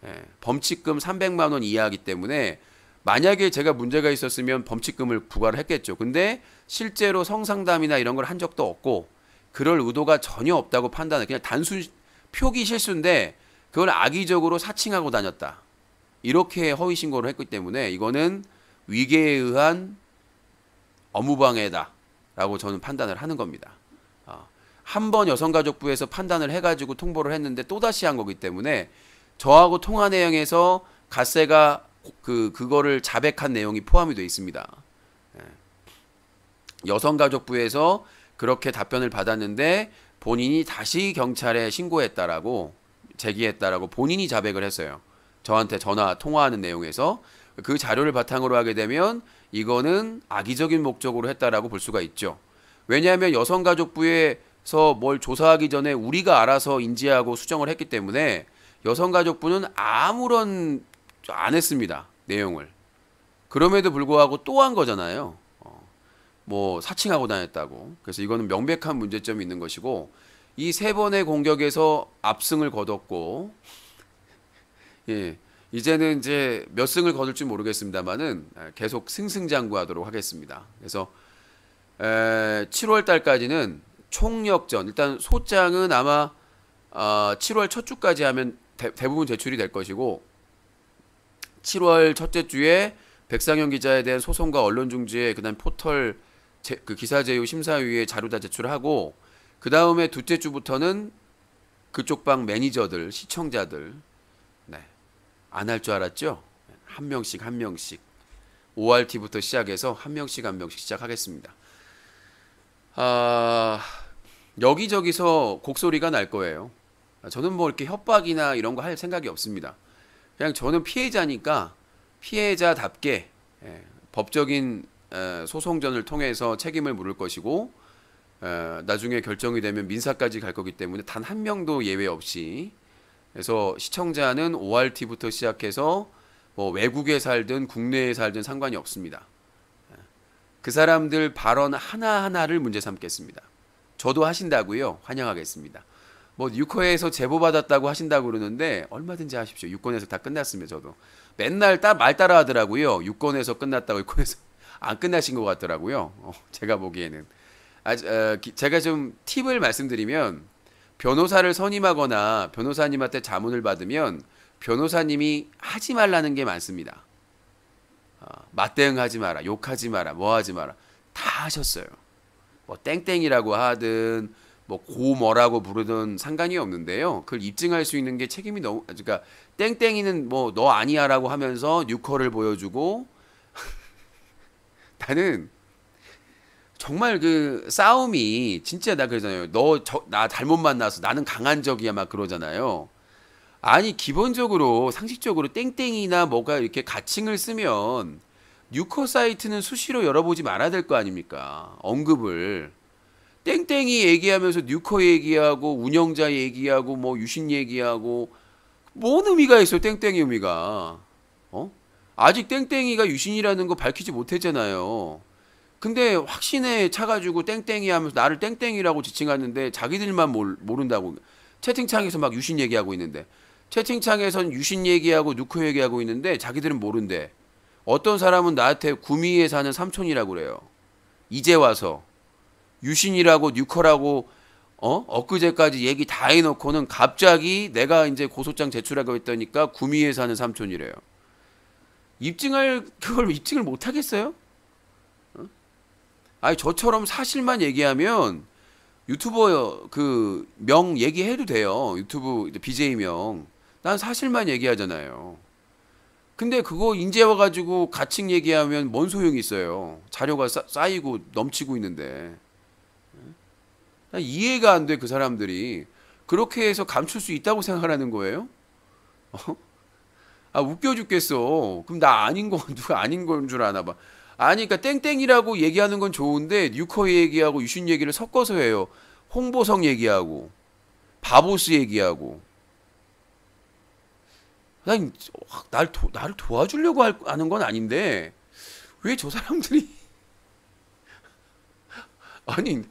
예, 범칙금 300만 원 이하이기 때문에 만약에 제가 문제가 있었으면 범칙금을 부과를 했겠죠. 근데 실제로 성상담이나 이런 걸 한 적도 없고 그럴 의도가 전혀 없다고 판단해. 그냥 단순 표기 실수인데 그걸 악의적으로 사칭하고 다녔다. 이렇게 허위 신고를 했기 때문에 이거는 위계에 의한 업무방해다라고 저는 판단을 하는 겁니다. 한 번 여성가족부에서 판단을 해가지고 통보를 했는데 또다시 한 거기 때문에 저하고 통화 내용에서 갓세가 그거를 자백한 내용이 포함이 되어 있습니다. 여성가족부에서 그렇게 답변을 받았는데 본인이 다시 경찰에 신고했다라고 제기했다라고 본인이 자백을 했어요. 저한테 전화 통화하는 내용에서 그 자료를 바탕으로 하게 되면 이거는 악의적인 목적으로 했다라고 볼 수가 있죠. 왜냐하면 여성가족부에서 뭘 조사하기 전에 우리가 알아서 인지하고 수정을 했기 때문에 여성가족부는 아무런 안 했습니다. 내용을. 그럼에도 불구하고 또 한 거잖아요. 뭐 사칭하고 다녔다고. 그래서 이거는 명백한 문제점이 있는 것이고 이 세 번의 공격에서 압승을 거뒀고 예, 이제는 이제 몇 승을 거둘지 모르겠습니다만은 계속 승승장구하도록 하겠습니다. 그래서 7월 달까지는 총력전 일단 소장은 아마 7월 첫 주까지 하면 대부분 제출이 될 것이고 7월 첫째 주에 백상현 기자에 대한 소송과 언론중재 그다음 포털 그 기사제휴 심사위에 자료 다 제출하고 그 다음에 둘째 주부터는 그쪽 방 매니저들 시청자들 네. 안 할 줄 알았죠? 한 명씩 ORT부터 시작해서 한 명씩 시작하겠습니다. 여기저기서 곡소리가 날 거예요. 저는 뭐 이렇게 협박이나 이런 거 할 생각이 없습니다. 그냥 저는 피해자니까 피해자답게 법적인 소송전을 통해서 책임을 물을 것이고 나중에 결정이 되면 민사까지 갈 거기 때문에 단 한 명도 예외 없이 그래서 시청자는 ORT부터 시작해서 뭐 외국에 살든 국내에 살든 상관이 없습니다. 그 사람들 발언 하나하나를 문제 삼겠습니다. 저도 하신다고요? 환영하겠습니다. 뭐 유커에서 제보받았다고 하신다고 그러는데 얼마든지 하십시오. 유권에서 다 끝났으면 저도. 맨날 말 따라 하더라고요. 유권에서 끝났다고 유권에서 안 끝나신 것 같더라고요. 제가 보기에는. 제가 좀 팁을 말씀드리면 변호사를 선임하거나 변호사님한테 자문을 받으면 변호사님이 하지 말라는 게 많습니다. 맞대응하지 마라, 욕하지 마라, 뭐 하지 마라 다 하셨어요. 뭐 땡땡이라고 하든 뭐 고 뭐라고 부르든 상관이 없는데요. 그걸 입증할 수 있는 게 책임이 너무 그러니까 땡땡이는 뭐 너 아니야라고 하면서 뉴커를 보여주고 나는 정말 그 싸움이 진짜 나 그러잖아요. 나 잘못 만나서 나는 강한 적이야 막 그러잖아요. 아니 기본적으로 상식적으로 땡땡이나 뭐가 이렇게 가칭을 쓰면 뉴커 사이트는 수시로 열어보지 말아야 될 거 아닙니까? 언급을. 땡땡이 얘기하면서 뉴커 얘기하고 운영자 얘기하고 뭐 유신 얘기하고 뭔 의미가 있어 땡땡이 의미가. 어? 아직 땡땡이가 유신이라는 거 밝히지 못했잖아요. 근데 확신에 차가지고 땡땡이 하면서 나를 땡땡이라고 지칭하는데 자기들만 모른다고. 채팅창에서 막 유신 얘기하고 있는데, 채팅창에선 유신 얘기하고 누커 얘기하고 있는데 자기들은 모른대. 어떤 사람은 나한테 구미에 사는 삼촌이라고 그래요. 이제 와서 유신이라고 뉴커라고 엊그제까지 얘기 다 해놓고는 갑자기 내가 이제 고소장 제출하고 했더니까 구미에 사는 삼촌이래요. 그걸 입증을 못 하겠어요? 아니 저처럼 사실만 얘기하면 유튜버 그 명 얘기해도 돼요. 유튜브 BJ 명. 난 사실만 얘기하잖아요. 근데 그거 인제 와가지고 가칭 얘기하면 뭔 소용이 있어요. 자료가 쌓이고 넘치고 있는데. 난 이해가 안 돼, 그 사람들이. 그렇게 해서 감출 수 있다고 생각하는 거예요? 아, 웃겨 죽겠어. 그럼 나 아닌 거, 누가 아닌 건 줄 아나 봐. 아니, 그러니까 땡땡이라고 얘기하는 건 좋은데 뉴커 얘기하고 유신 얘기를 섞어서 해요. 홍보성 얘기하고 바보스 얘기하고. 난 나를 도와주려고 하는 건 아닌데 왜 저 사람들이 아니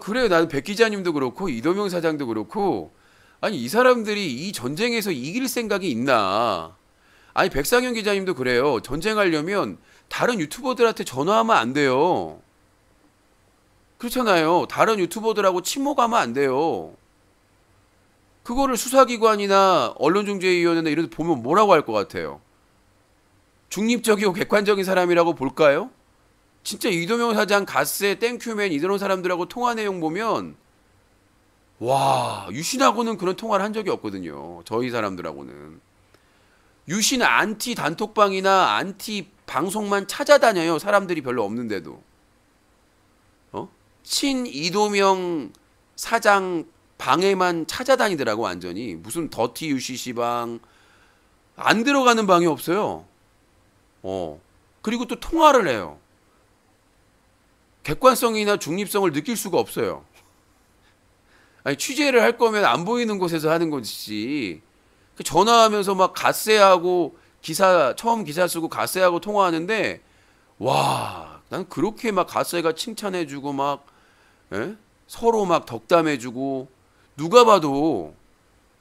그래요. 나는 백 기자님도 그렇고 이도명 사장도 그렇고 아니 이 사람들이 이 전쟁에서 이길 생각이 있나. 아니 백상현 기자님도 그래요. 전쟁하려면 다른 유튜버들한테 전화하면 안 돼요. 그렇잖아요. 다른 유튜버들하고 침묵하면 안 돼요. 그거를 수사기관이나 언론중재위원회나 이런 데 보면 뭐라고 할 것 같아요? 중립적이고 객관적인 사람이라고 볼까요? 진짜 이도명 사장, 가스의 땡큐맨 이런 사람들하고 통화 내용 보면 와, 유신하고는 그런 통화를 한 적이 없거든요. 저희 사람들하고는. 유신 안티 단톡방이나 안티 방송만 찾아다녀요. 사람들이 별로 없는데도. 친 이도명 사장 방에만 찾아다니더라고. 완전히 무슨 더티 UCC 방 안 들어가는 방이 없어요. 그리고 또 통화를 해요. 객관성이나 중립성을 느낄 수가 없어요. 아니 취재를 할 거면 안 보이는 곳에서 하는 거지. 전화하면서 막 갓세하고 처음 기사 쓰고 갓세하고 통화하는데 와, 난 그렇게 막 갓세가 칭찬해주고 막 서로 막 덕담해주고 누가 봐도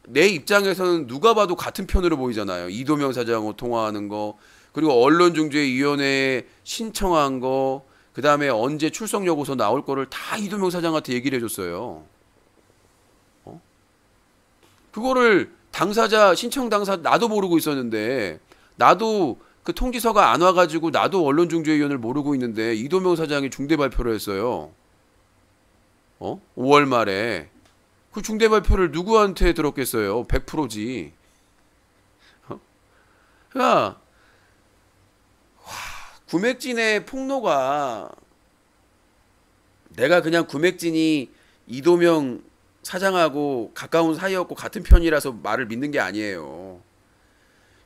내 입장에서는 누가 봐도 같은 편으로 보이잖아요. 이도명 사장하고 통화하는 거, 그리고 언론중재위원회에 신청한 거, 그 다음에 언제 출석 요구서 나올 거를 다 이도명 사장한테 얘기를 해줬어요. 그거를 신청 당사 나도 모르고 있었는데, 나도 그 통지서가 안 와가지고 나도 언론중재위원회를 모르고 있는데 이도명 사장이 중대 발표를 했어요. 5월 말에. 그 중대 발표를 누구한테 들었겠어요? 100%지. 그러니까 구맥진의 폭로가 내가 그냥 구맥진이 이도명 사장하고 가까운 사이였고 같은 편이라서 말을 믿는 게 아니에요.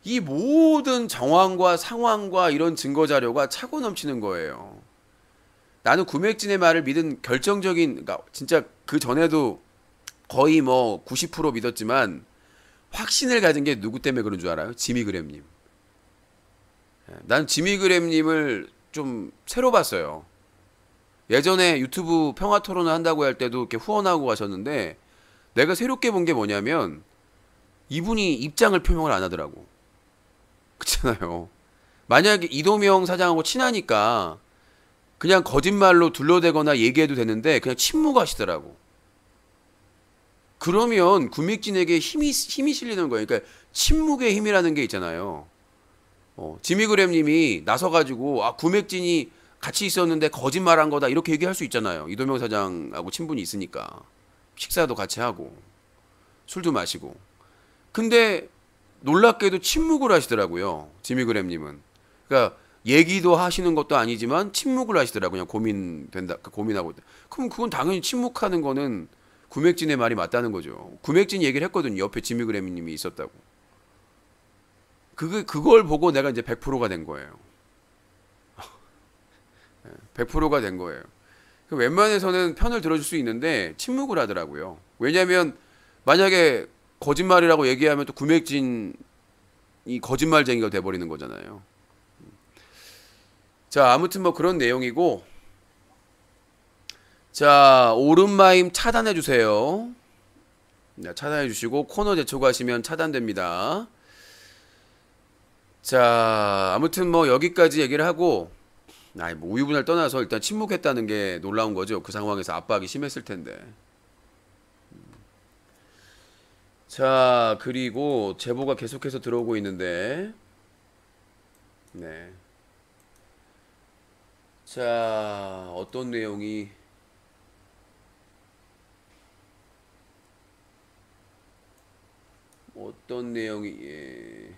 이 모든 정황과 상황과 이런 증거 자료가 차고 넘치는 거예요. 나는 구맥진의 말을 믿은 결정적인, 그러니까 진짜 그 전에도 거의 뭐 90% 믿었지만 확신을 가진 게 누구 때문에 그런 줄 알아요? 지미그램님. 난 지미그램님을 좀 새로 봤어요. 예전에 유튜브 평화토론을 한다고 할 때도 이렇게 후원하고 가셨는데 내가 새롭게 본 게 뭐냐면 이분이 입장을 표명을 안 하더라고. 그렇잖아요. 만약에 이도명 사장하고 친하니까 그냥 거짓말로 둘러대거나 얘기해도 되는데 그냥 침묵하시더라고. 그러면 구맥진에게 힘이 실리는 거예요. 그러니까 침묵의 힘이라는 게 있잖아요. 지미그램님이 나서가지고 구맥진이 같이 있었는데 거짓말한 거다 이렇게 얘기할 수 있잖아요. 이도명 사장하고 친분이 있으니까 식사도 같이 하고 술도 마시고. 근데 놀랍게도 침묵을 하시더라고요. 지미그램님은. 그러니까 얘기도 하시는 것도 아니지만 침묵을 하시더라고요. 그냥 고민하고. 그럼 그건 당연히 침묵하는 거는 구맥진의 말이 맞다는 거죠. 구맥진 얘기를 했거든요. 옆에 지미그램님이 있었다고. 그걸 보고 내가 이제 100%가 된 거예요. 100%가 된 거예요. 웬만해서는 편을 들어줄 수 있는데 침묵을 하더라고요. 왜냐하면 만약에 거짓말이라고 얘기하면 또 구맥진이 거짓말쟁이가 돼버리는 거잖아요. 자, 아무튼 뭐 그런 내용이고, 자, 오른마임 차단해 주세요. 네, 차단해 주시고 코너 재촉하시면 차단됩니다. 자, 아무튼 뭐 여기까지 얘기를 하고, 뭐 우유분할 떠나서 일단 침묵했다는 게 놀라운 거죠. 그 상황에서 압박이 심했을 텐데. 자, 그리고 제보가 계속해서 들어오고 있는데, 네. 자, 어떤 내용이 예.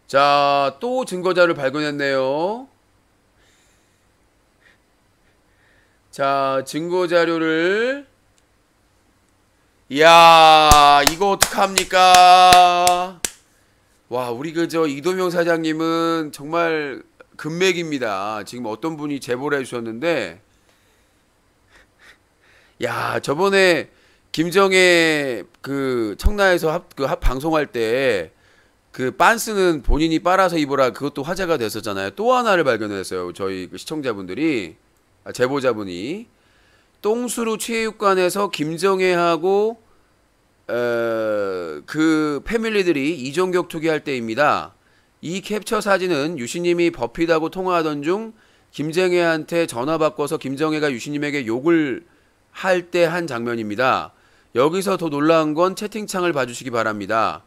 자, 또 증거자를 발견했네요. 자, 증거자료를, 이야, 이거 어떡합니까? 와, 우리 이도명 사장님은 정말 금맥입니다. 지금 어떤 분이 제보를 해주셨는데, 야, 저번에 김정혜 청라에서 방송할 때 그 빤스는 본인이 빨아서 입어라, 그것도 화제가 됐었잖아요. 또 하나를 발견했어요. 저희 시청자분들이, 제보자분이 똥수루 체육관에서 김정혜하고 그 패밀리들이 이종격 투기할 때입니다. 이 캡처 사진은 유시님이 버핏하고 통화하던 중 김정혜한테 전화 바꿔서 김정혜가 유시님에게 욕을 할 때 한 장면입니다. 여기서 더 놀라운 건 채팅창을 봐주시기 바랍니다.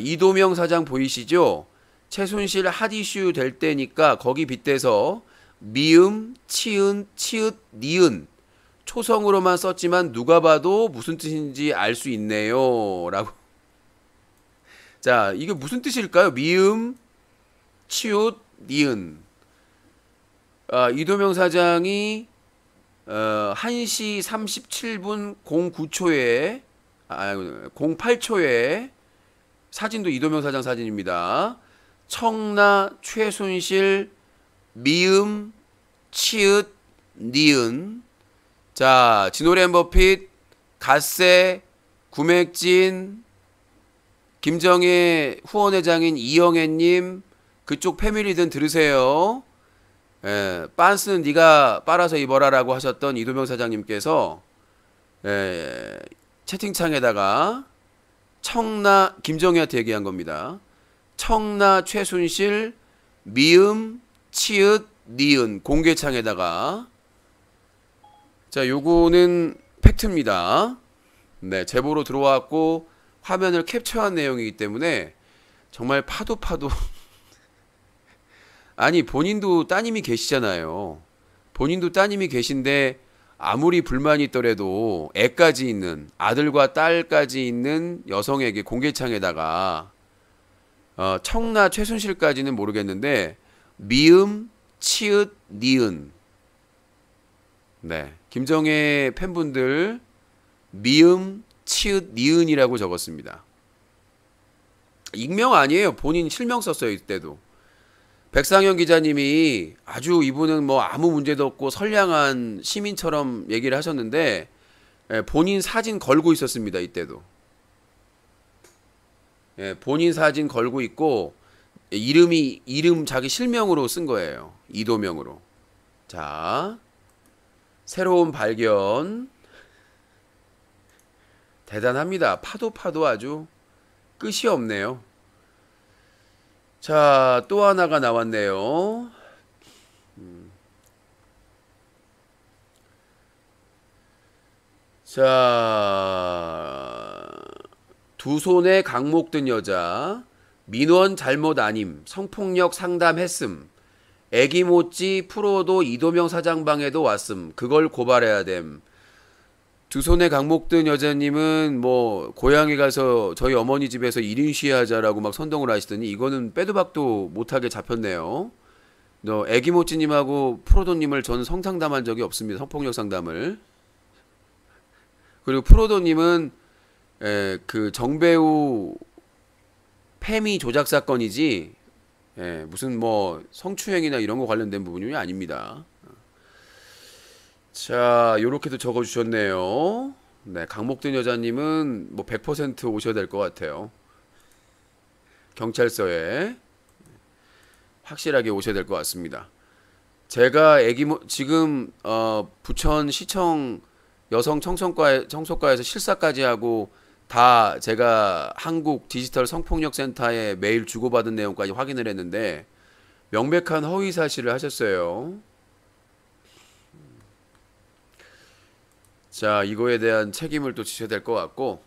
이도명 사장 보이시죠? 최순실 핫이슈 될 때니까 거기 빗대서 미음, 치은, 치읓, 니은 초성으로만 썼지만 누가 봐도 무슨 뜻인지 알 수 있네요. 라고. 자, 이게 무슨 뜻일까요? 미음, 치읓, 니은. 이도명 사장이 1시 37분 09초에 08초에 사진도 이도명 사장 사진입니다. 청라 최순실 미음 치읓 니은. 자, 진오랜 버핏 갓세 구맥진 김정혜 후원회장인 이영애님 그쪽 패밀리든 들으세요. 빤스는 네가 빨아서 입어라라고 하셨던 이도명 사장님께서 채팅창에다가 청라 김정혜한테 얘기한 겁니다. 청라 최순실 미음 치읓 니은 공개창에다가. 자, 요거는 팩트입니다. 네, 제보로 들어왔고 화면을 캡처한 내용이기 때문에 정말 파도 아니, 본인도 따님이 계시잖아요. 본인도 따님이 계신데 아무리 불만이 있더라도 애까지 있는, 아들과 딸까지 있는 여성에게 공개창에다가 청라 최순실까지는 모르겠는데 미음 치읓 니은. 네, 김정혜 팬분들 미음 치읓 니은이라고 적었습니다. 익명 아니에요. 본인 실명 썼어요. 이때도 백상현 기자님이 아주 이분은 뭐 아무 문제도 없고 선량한 시민처럼 얘기를 하셨는데 본인 사진 걸고 있었습니다. 이때도 본인 사진 걸고 있고 이름 자기 실명으로 쓴 거예요. 이도명으로. 자, 새로운 발견. 대단합니다. 파도 아주 끝이 없네요. 자, 또 하나가 나왔네요. 자, 두 손에 강목 든 여자, 민원 잘못 아님, 성폭력 상담했음, 애기 못지 프로도 이도명 사장 방에도 왔음, 그걸 고발해야 됨. 두 손에 강목 든 여자님은 뭐 고향에 가서 저희 어머니 집에서 1인 시위하자라고 막 선동을 하시더니 이거는 빼도 박도 못하게 잡혔네요. 너 애기모찌님하고 프로도님을 저는 성상담한 적이 없습니다. 성폭력 상담을. 그리고 프로도님은 그 정배우 페미 조작 사건이지 무슨 뭐 성추행이나 이런 거 관련된 부분이 아닙니다. 자, 요렇게도 적어주셨네요. 네, 강목든 여자님은 뭐 100% 오셔야 될 것 같아요. 경찰서에 확실하게 오셔야 될 것 같습니다. 제가 지금 부천시청 여성 청소과에서 실사까지 하고 다 제가 한국 디지털 성폭력 센터에 메일 주고받은 내용까지 확인을 했는데 명백한 허위 사실을 하셨어요. 자, 이거에 대한 책임을 또 지셔야 될 것 같고,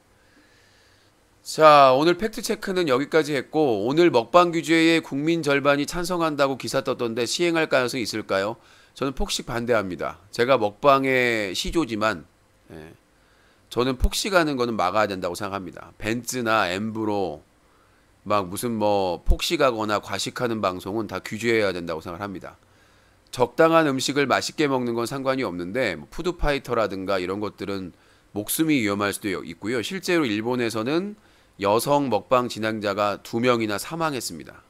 자, 오늘 팩트체크는 여기까지 했고, 오늘 먹방 규제에 국민 절반이 찬성한다고 기사 떴던데 시행할 가능성이 있을까요? 저는 폭식 반대합니다. 제가 먹방의 시조지만 저는 폭식하는 거는 막아야 된다고 생각합니다. 벤츠나 엠브로 막 무슨 뭐 폭식하거나 과식하는 방송은 다 규제해야 된다고 생각합니다. 적당한 음식을 맛있게 먹는 건 상관이 없는데 뭐 푸드파이터라든가 이런 것들은 목숨이 위험할 수도 있고요. 실제로 일본에서는 여성 먹방 진행자가 2명이나 사망했습니다.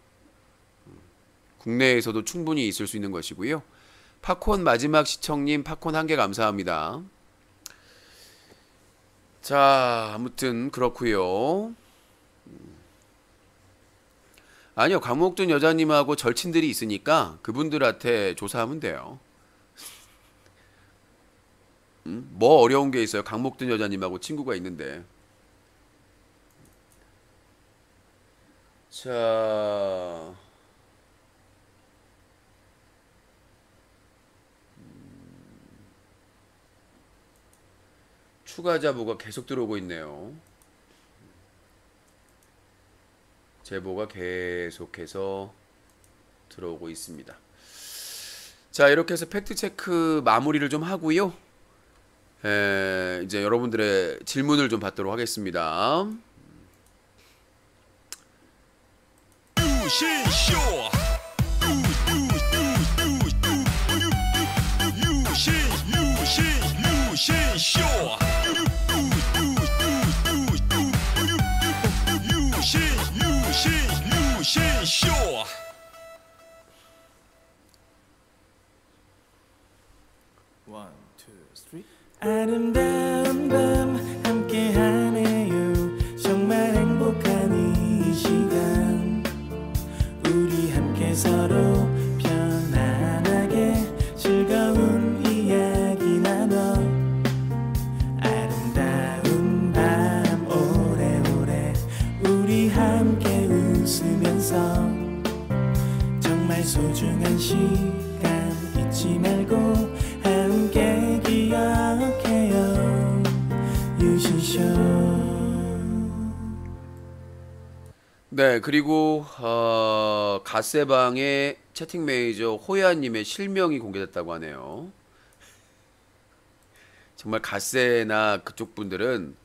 국내에서도 충분히 있을 수 있는 것이고요. 팝콘 마지막 시청님 팝콘 1개 감사합니다. 자, 아무튼 그렇고요. 아니요, 강목준 여자님하고 절친들이 있으니까 그분들한테 조사하면 돼요. 뭐 어려운 게 있어요? 강목준 여자님하고 친구가 있는데. 자, 추가 자보가 계속 들어오고 있네요. 제보가 계속해서 들어오고 있습니다. 자, 이렇게 해서 팩트체크 마무리를 좀 하고요. 이제 여러분들의 질문을 좀 받도록 하겠습니다. 아름다운 밤 함께하네요. 정말 행복한 이 시간 우리 함께 서로 편안하게 즐거운 이야기 나눠 아름다운 밤 오래오래 우리 함께 웃으면서 정말 소중한 시간 잊지 말고 함께 기억해요. 유신쇼. 네, 그리고 갓세방의 채팅 매니저 호야님의 실명이 공개됐다고 하네요. 정말 갓세나 그쪽 분들은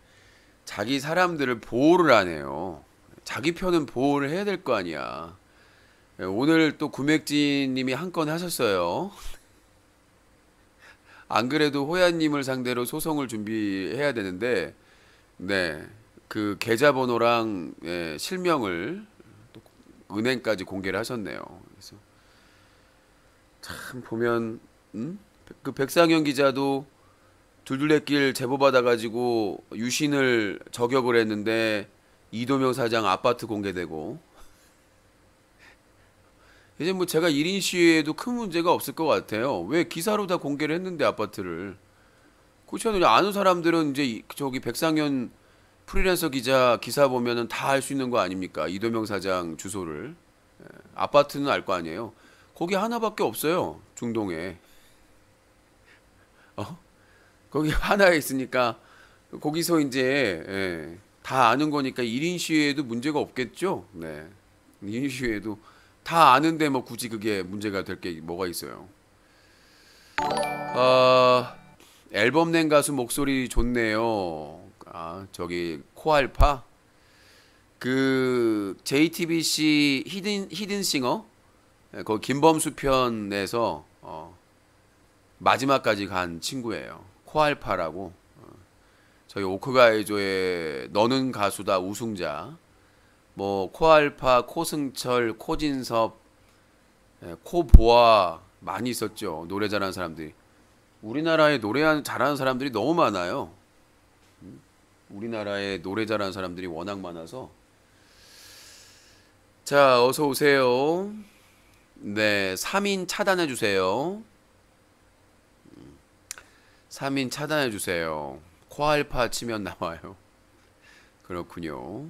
자기 사람들을 보호를 안 해요. 자기 편은 보호를 해야 될 거 아니야. 오늘 또 구맥진님이 한 건 하셨어요. 안 그래도 호야님을 상대로 소송을 준비해야 되는데, 네, 그 계좌번호랑 실명을 또 은행까지 공개를 하셨네요. 그래서 참 보면 그 백상현 기자도 둘둘레길 제보 받아가지고 유신을 저격을 했는데 이도명 사장 아파트 공개되고. 이제 뭐 제가 1인 시위에도 큰 문제가 없을 것 같아요. 왜 기사로 다 공개를 했는데 아파트를. 그렇잖아요. 아는 사람들은 이제 저기 백상현 프리랜서 기자 기사 보면은 다 알 수 있는 거 아닙니까? 이도명 사장 주소를. 아파트는 알 거 아니에요. 거기 하나밖에 없어요. 중동에. 거기 하나에 있으니까 거기서 이제 다 아는 거니까 1인 시위에도 문제가 없겠죠. 네. 1인 시위에도 다 아는데 뭐 굳이 그게 문제가 될 게 뭐가 있어요. 앨범 낸 가수 목소리 좋네요. 아, 저기 코알파 그 JTBC 히든싱어 그 김범수 편에서 마지막까지 간 친구예요. 코알파라고. 저희 오크가이조의 너는 가수다 우승자. 뭐 코알파, 코승철, 코진섭, 코보아 많이 있었죠. 노래 잘하는 사람들이. 우리나라에 노래 잘하는 사람들이 너무 많아요. 우리나라에 노래 잘하는 사람들이 워낙 많아서. 자, 어서 오세요. 네, 3인 차단해 주세요. 3인 차단해 주세요. 코알파 치면 나와요. 그렇군요.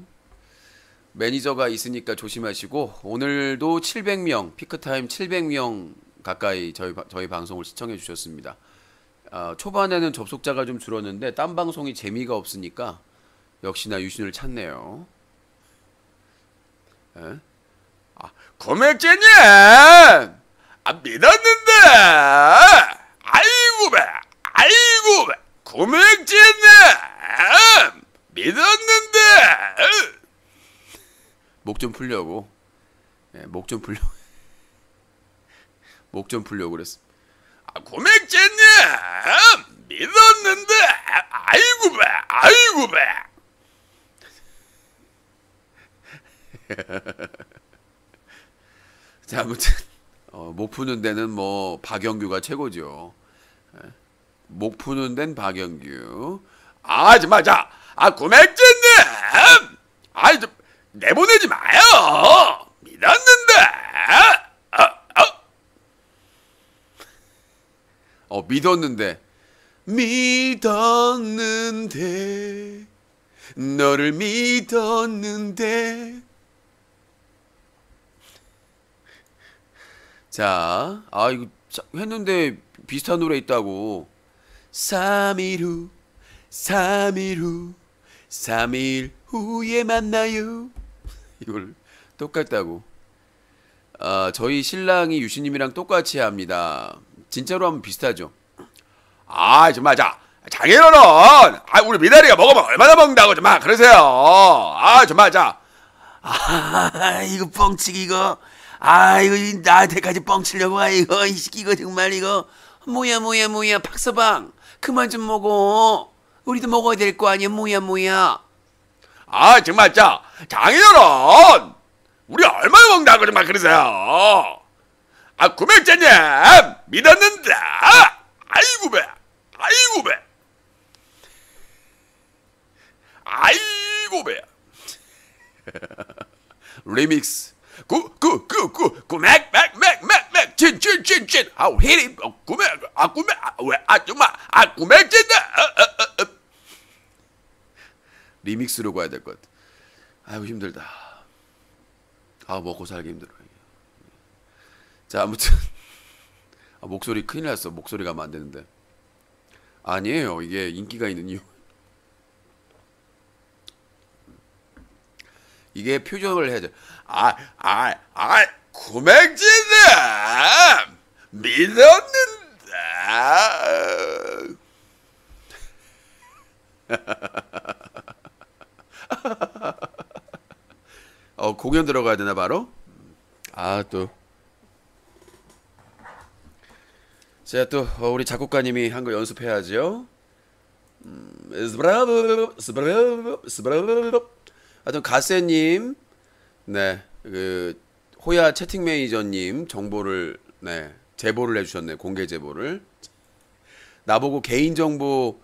매니저가 있으니까 조심하시고 오늘도 700명, 피크타임 700명 가까이 저희 방송을 시청해 주셨습니다. 초반에는 접속자가 좀 줄었는데 딴 방송이 재미가 없으니까 역시나 유신을 찾네요. 에? 고맥제님! 믿었는데! 아이고 배! 아이고 배! 고맥제님! 믿었는데! 목 좀 풀려고. 목 좀 풀려고 그랬어. 고맥제님! 믿었는데! 아이고 배! 아이고 배! 자, 아무튼 목 푸는 데는 뭐 박영규가 최고죠. 목 푸는 데는 박영규. 정말 자, 고맥제님, 좀 내보내지 마요. 믿었는데. 믿었는데 너를 믿었는데. 자, 이거 했는데 비슷한 노래 있다고. 3일 후에 만나요. 이걸 똑같다고. 저희 신랑이 유신님이랑 똑같이 합니다. 진짜로 하면 비슷하죠. 정말 자, 장인어른, 우리 미나리가 먹으면 얼마나 먹는다고 좀 그러세요. 정말 자. 이거 뻥치기 이거. 이거 나한테까지 뻥치려고 이거 이거 정말 이거 뭐야 박서방 그만 좀 먹어. 우리도 먹어야 될 거 아니야. 뭐야. 정말 자, 장인어른, 우리 얼마나 먹는다고 좀 그러세요. 구맥자님 믿었는데. 아이고 배. 리믹스. 맥 진 히리 구맥진다. 리믹스로 가야 될 것 같아. 아이고 힘들다. 먹고 살기 힘들어. 자, 아무튼 목소리 큰일 났어. 목소리 가면 안 되는데. 아니에요. 이게 인기가 있는 이유. 이게 표정을 해야죠. 구맥진다 믿었는데. 공연 들어가야 되나 바로? 또. 자, 또 우리 작곡가님이 한 거 연습해야죠. 하여튼 가세님, 네, 그 호야 채팅 매니저님 정보를 제보를 해주셨네. 공개 제보를. 나보고 개인정보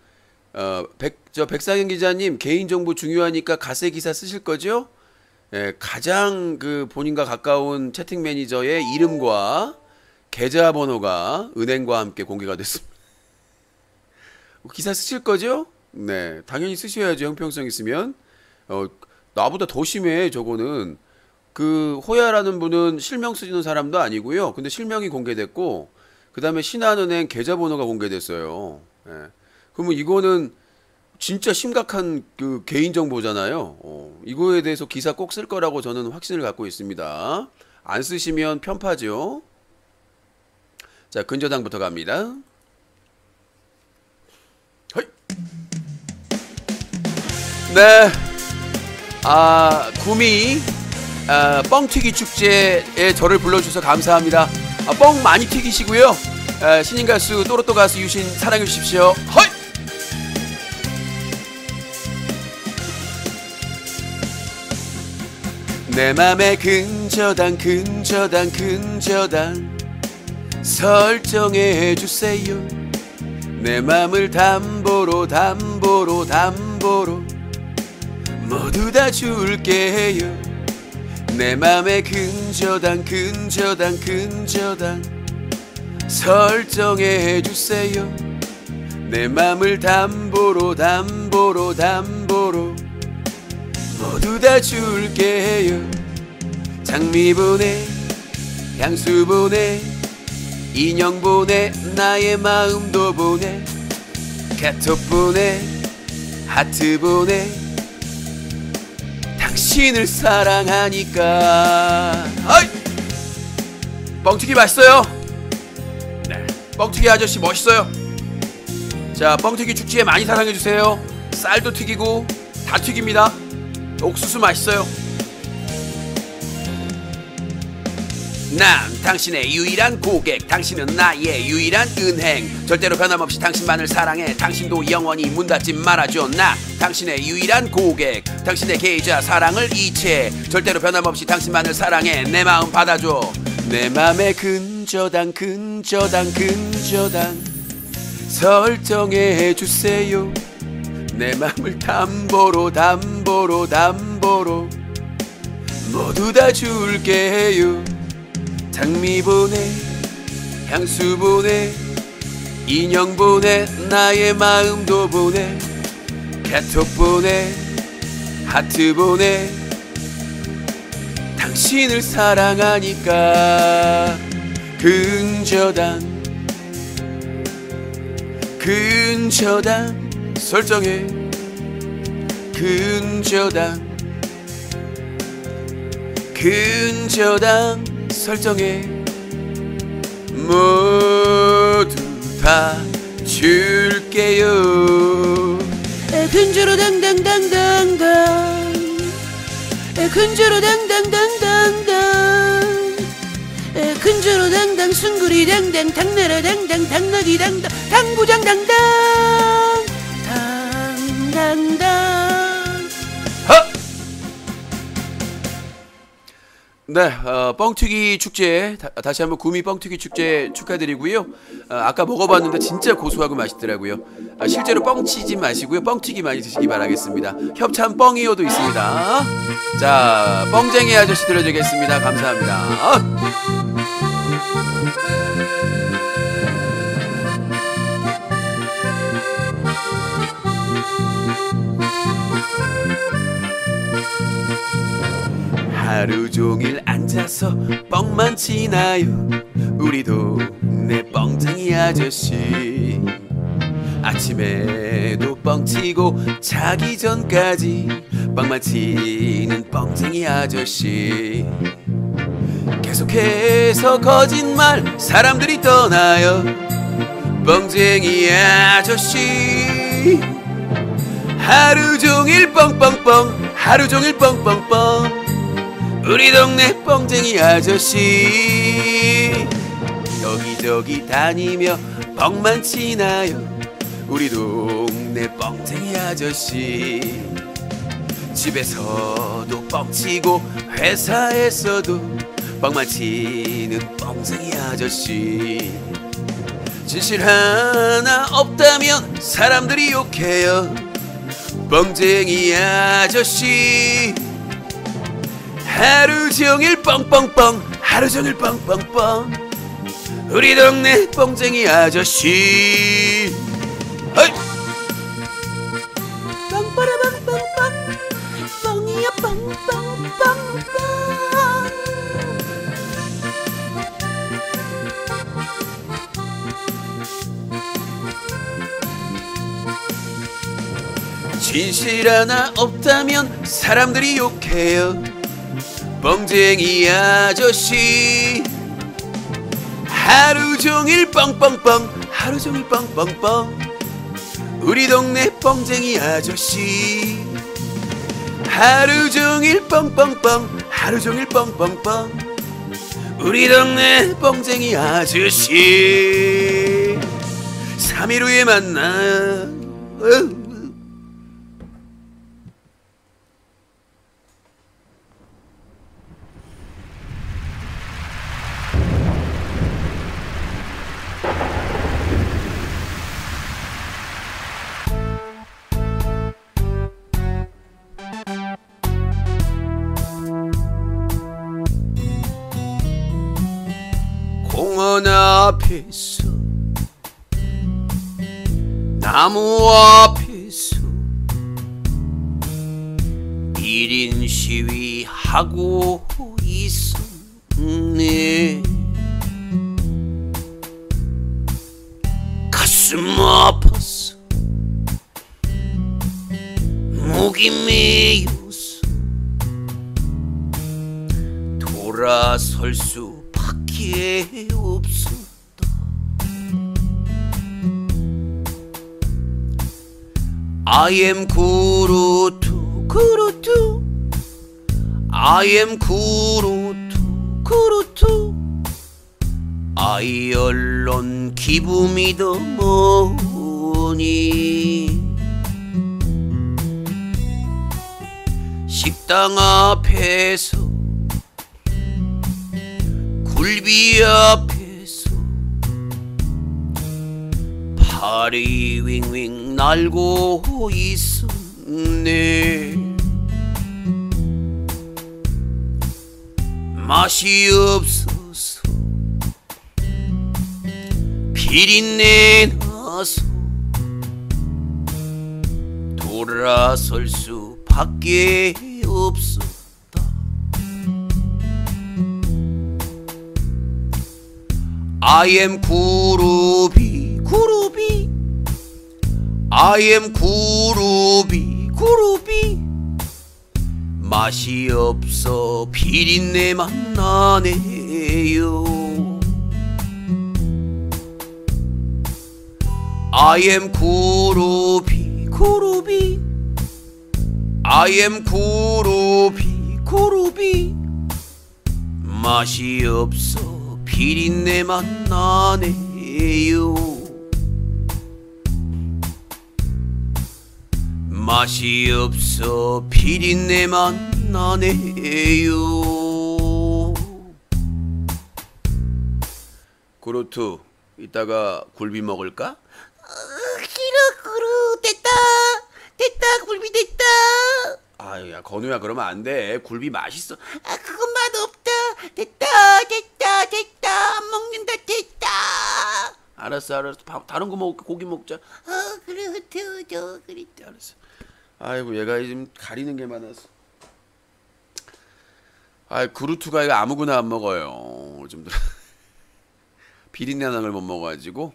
백상현 기자님 개인정보 중요하니까 가세 기사 쓰실 거죠? 가장 그 본인과 가까운 채팅 매니저의 이름과 계좌번호가 은행과 함께 공개가 됐습니다. 기사 쓰실 거죠? 네, 당연히 쓰셔야죠. 형평성 있으면. 나보다 더 심해. 저거는 그 호야라는 분은 실명 쓰는 사람도 아니고요. 근데 실명이 공개됐고 그 다음에 신한은행 계좌번호가 공개됐어요. 그러면 이거는 진짜 심각한 그 개인정보잖아요. 이거에 대해서 기사 꼭 쓸 거라고 저는 확신을 갖고 있습니다. 안 쓰시면 편파죠. 자, 근저당부터 갑니다. 네, 구미 뻥튀기 축제에 저를 불러주셔서 감사합니다. 뻥 많이 튀기시고요. 신인 가수 또로또 가수 유신 사랑해 주십시오. 헐! 내 맘에 근저당 설정해 주세요. 내 맘을 담보로 모두 다 줄게요. 내 맘에 근저당 설정해 주세요. 내 맘을 담보로 모두 다 줄게요. 장미 보내, 향수 보내, 인형 보내, 나의 마음도 보내, 카톡 보내, 하트 보내, 당신을 사랑하니까. 어이! 뻥튀기 맛있어요. 네, 뻥튀기 아저씨 멋있어요. 자, 뻥튀기 축제에 많이 사랑해주세요. 쌀도 튀기고 다 튀깁니다. 옥수수 맛있어요. 난 당신의 유일한 고객, 당신은 나의 유일한 은행. 절대로 변함없이 당신만을 사랑해. 당신도 영원히 문 닫지 말아줘. 나 당신의 유일한 고객, 당신의 계좌 사랑을 이체. 절대로 변함없이 당신만을 사랑해. 내 마음 받아줘. 내 맘에 근저당 설정해 주세요. 내 맘을 담보로 모두 다 줄게요. 장미 보내, 향수 보내, 인형 보내, 나의 마음도 보내, 카톡 보내, 하트 보내, 당신을 사랑하니까. 근저당 설정해. 근저당 설정해. 모두 다 줄게요. 근저로 당당당당당, 근저로 당당당당당, 근저로 당당, 숭구리 당당, 당나라 당당, 당나귀 당당, 당구장 당당, 당당당. 네, 뻥튀기 축제 다시 한번 구미 뻥튀기 축제 축하드리고요. 아까 먹어봤는데 진짜 고소하고 맛있더라고요. 실제로 뻥치지 마시고요, 뻥튀기 많이 드시기 바라겠습니다. 협찬 뻥이요도 있습니다. 자, 뻥쟁이 아저씨 들려드리겠습니다. 감사합니다. 하루 종일 앉아서 뻥만 치나요, 우리 동네 뻥쟁이 아저씨. 아침에도 뻥치고 자기 전까지 뻥만 치는 뻥쟁이 아저씨. 계속해서 거짓말 사람들이 떠나요, 뻥쟁이 아저씨. 하루 종일 뻥뻥뻥, 하루 종일 뻥뻥뻥, 우리 동네 뻥쟁이 아저씨. 여기저기 다니며 뻥만 치나요, 우리 동네 뻥쟁이 아저씨. 집에서도 뻥치고 회사에서도 뻥만 치는 뻥쟁이 아저씨. 진실 하나 없다면 사람들이 욕해요, 뻥쟁이 아저씨. 하루 종일 뻥뻥뻥, 하루 종일 뻥뻥뻥, 우리 동네 뻥쟁이 아저씨. 어이! 빵빠라빵빵빵, 뻥이야 빵빵빵빵. 진실 하나 없다면 사람들이 욕해요, 뻥쟁이 아저씨. 하루 종일 뻥뻥뻥, 하루 종일 뻥뻥뻥, 우리 동네 뻥쟁이 아저씨. 하루 종일 뻥뻥뻥 하루 종일 뻥뻥뻥 우리 동네 뻥쟁이 아저씨 3일 후에 만나. 공원 앞에서 나무 앞에서 1인 시위하고 있었네. 가슴 아팠어. 목이 메여서 돌아설 수밖에 없었다. I am 구루투 구루투 I am 구루투 구루투 아이언론 기분이 더 뭐니. 식당 앞에서 굴비 앞에서 팔이 윙윙 날고 있었네. 맛이 없어서 비린내 나서 돌아설 수밖에 없었다. I am 구루비 구루비 I am 구루비 구루비 맛이 없어 비린내만 나네요. I am 구루비 구루비 I am 구루비 구루비 맛이 없어 비린내만 나네요. 맛이 없어 비린내만 나네요. 구루투 이따가 굴비 먹을까? 싫어 구루. 됐다 굴비 됐다. 아야 건우야 그러면 안 돼. 굴비 맛있어. 그건 맛없다. 됐다 안 먹는다. 됐다. 알았어 다른 거 먹을게. 고기 먹자. 그래 저 그래. 알았어. 아이고 얘가 지금 가리는 게 많아서. 아 구루투가 이거 아무거나 안 먹어요. 좀 비린내 나는 걸 못 먹어가지고.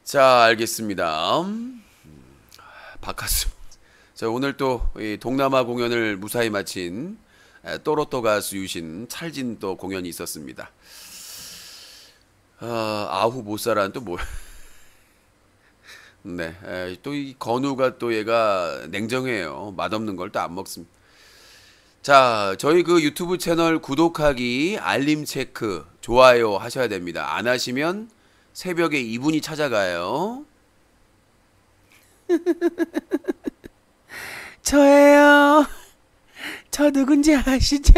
자 알겠습니다. 바카스. 자 오늘 또 이 동남아 공연을 무사히 마친 또로또 가수 유신 찰진 또 공연이 있었습니다. 아후 못살아는 또 뭐야? 네, 또 이 건우가 또 얘가 냉정해요. 맛없는 걸 또 안 먹습니다. 자, 저희 그 유튜브 채널 구독하기, 알림 체크, 좋아요 하셔야 됩니다. 안 하시면 새벽에 이분이 찾아가요. 저예요. 저 누군지 아시죠?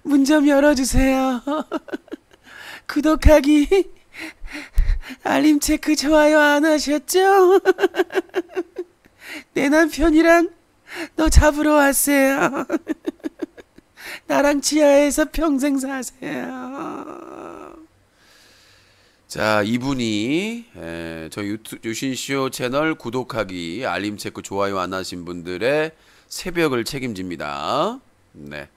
문 좀 열어주세요. 구독하기, 알림 체크, 좋아요 안 하셨죠? 내 남편이랑 너 잡으러 왔어요. 나랑 지하에서 평생 사세요. 자, 이분이 저희 유신쇼 채널 구독하기, 알림 체크, 좋아요 안 하신 분들의 새벽을 책임집니다. 네,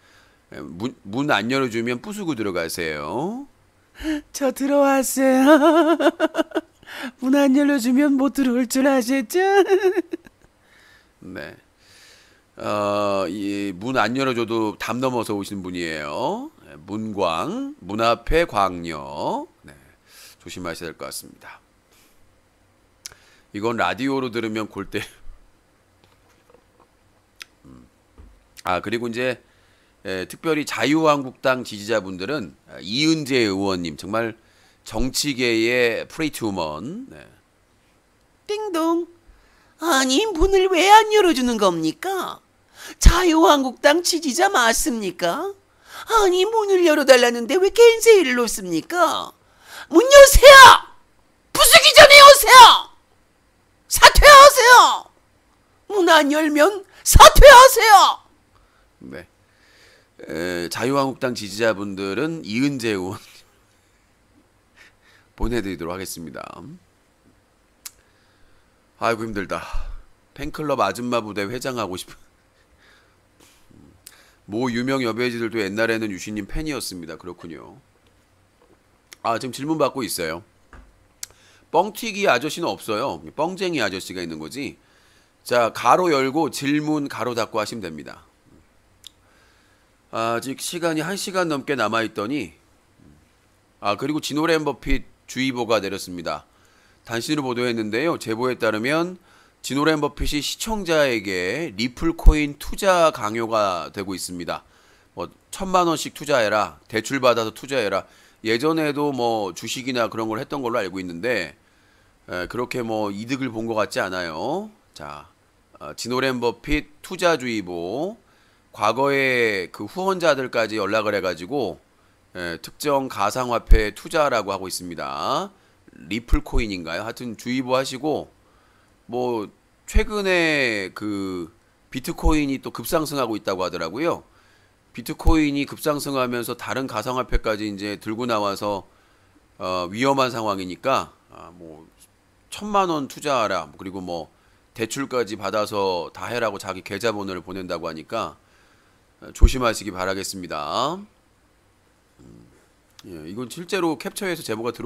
문 안 열어주면 부수고 들어가세요. 저 들어왔어요. 문 안 열어주면 못 들어올 줄 아셨죠? 네, 이 문 안 열어줘도 담 넘어서 오신 분이에요. 문광, 문 앞에 광녀. 네, 조심하셔야 될 것 같습니다. 이건 라디오로 들으면 골 때 그리고 이제 특별히 자유한국당 지지자분들은 이은재 의원님 정말 정치계의 프레이트 우먼. 네. 띵동. 아니 문을 왜 안 열어주는 겁니까? 자유한국당 지지자 맞습니까? 아니 문을 열어달라는데 왜 겐세이를 놓습니까? 문 여세요! 부수기 전에 여세요! 사퇴하세요! 문 안 열면 사퇴하세요! 네. 자유한국당 지지자분들은 이은재 의원 보내드리도록 하겠습니다. 아이고 힘들다. 팬클럽 아줌마 부대 회장하고 싶은 모 유명 여배우들도 옛날에는 유신님 팬이었습니다. 그렇군요. 지금 질문 받고 있어요. 뻥튀기 아저씨는 없어요. 뻥쟁이 아저씨가 있는 거지. 자, 가로 열고 질문 가로 닫고 하시면 됩니다. 아직 시간이 1시간 넘게 남아있더니 그리고 지노렌 버핏 주의보가 내렸습니다. 단신으로 보도했는데요. 제보에 따르면 지노렌 버핏이 시청자에게 리플 코인 투자 강요가 되고 있습니다. 뭐 1,000만 원씩 투자해라, 대출 받아서 투자해라. 예전에도 뭐 주식이나 그런 걸 했던 걸로 알고 있는데 그렇게 뭐 이득을 본 것 같지 않아요. 자, 지노렌 버핏 투자주의보. 과거에 그 후원자들까지 연락을 해가지고 특정 가상화폐 투자라고 하고 있습니다. 리플 코인인가요? 하여튼 주의보 하시고, 뭐 최근에 그 비트코인이 또 급상승하고 있다고 하더라고요. 비트코인이 급상승하면서 다른 가상화폐까지 이제 들고 나와서 위험한 상황이니까 뭐 1,000만 원 투자하라, 그리고 뭐 대출까지 받아서 다 해라고 자기 계좌번호를 보낸다고 하니까 조심하시기 바라겠습니다. 이건 실제로 캡처해서 제보가 들어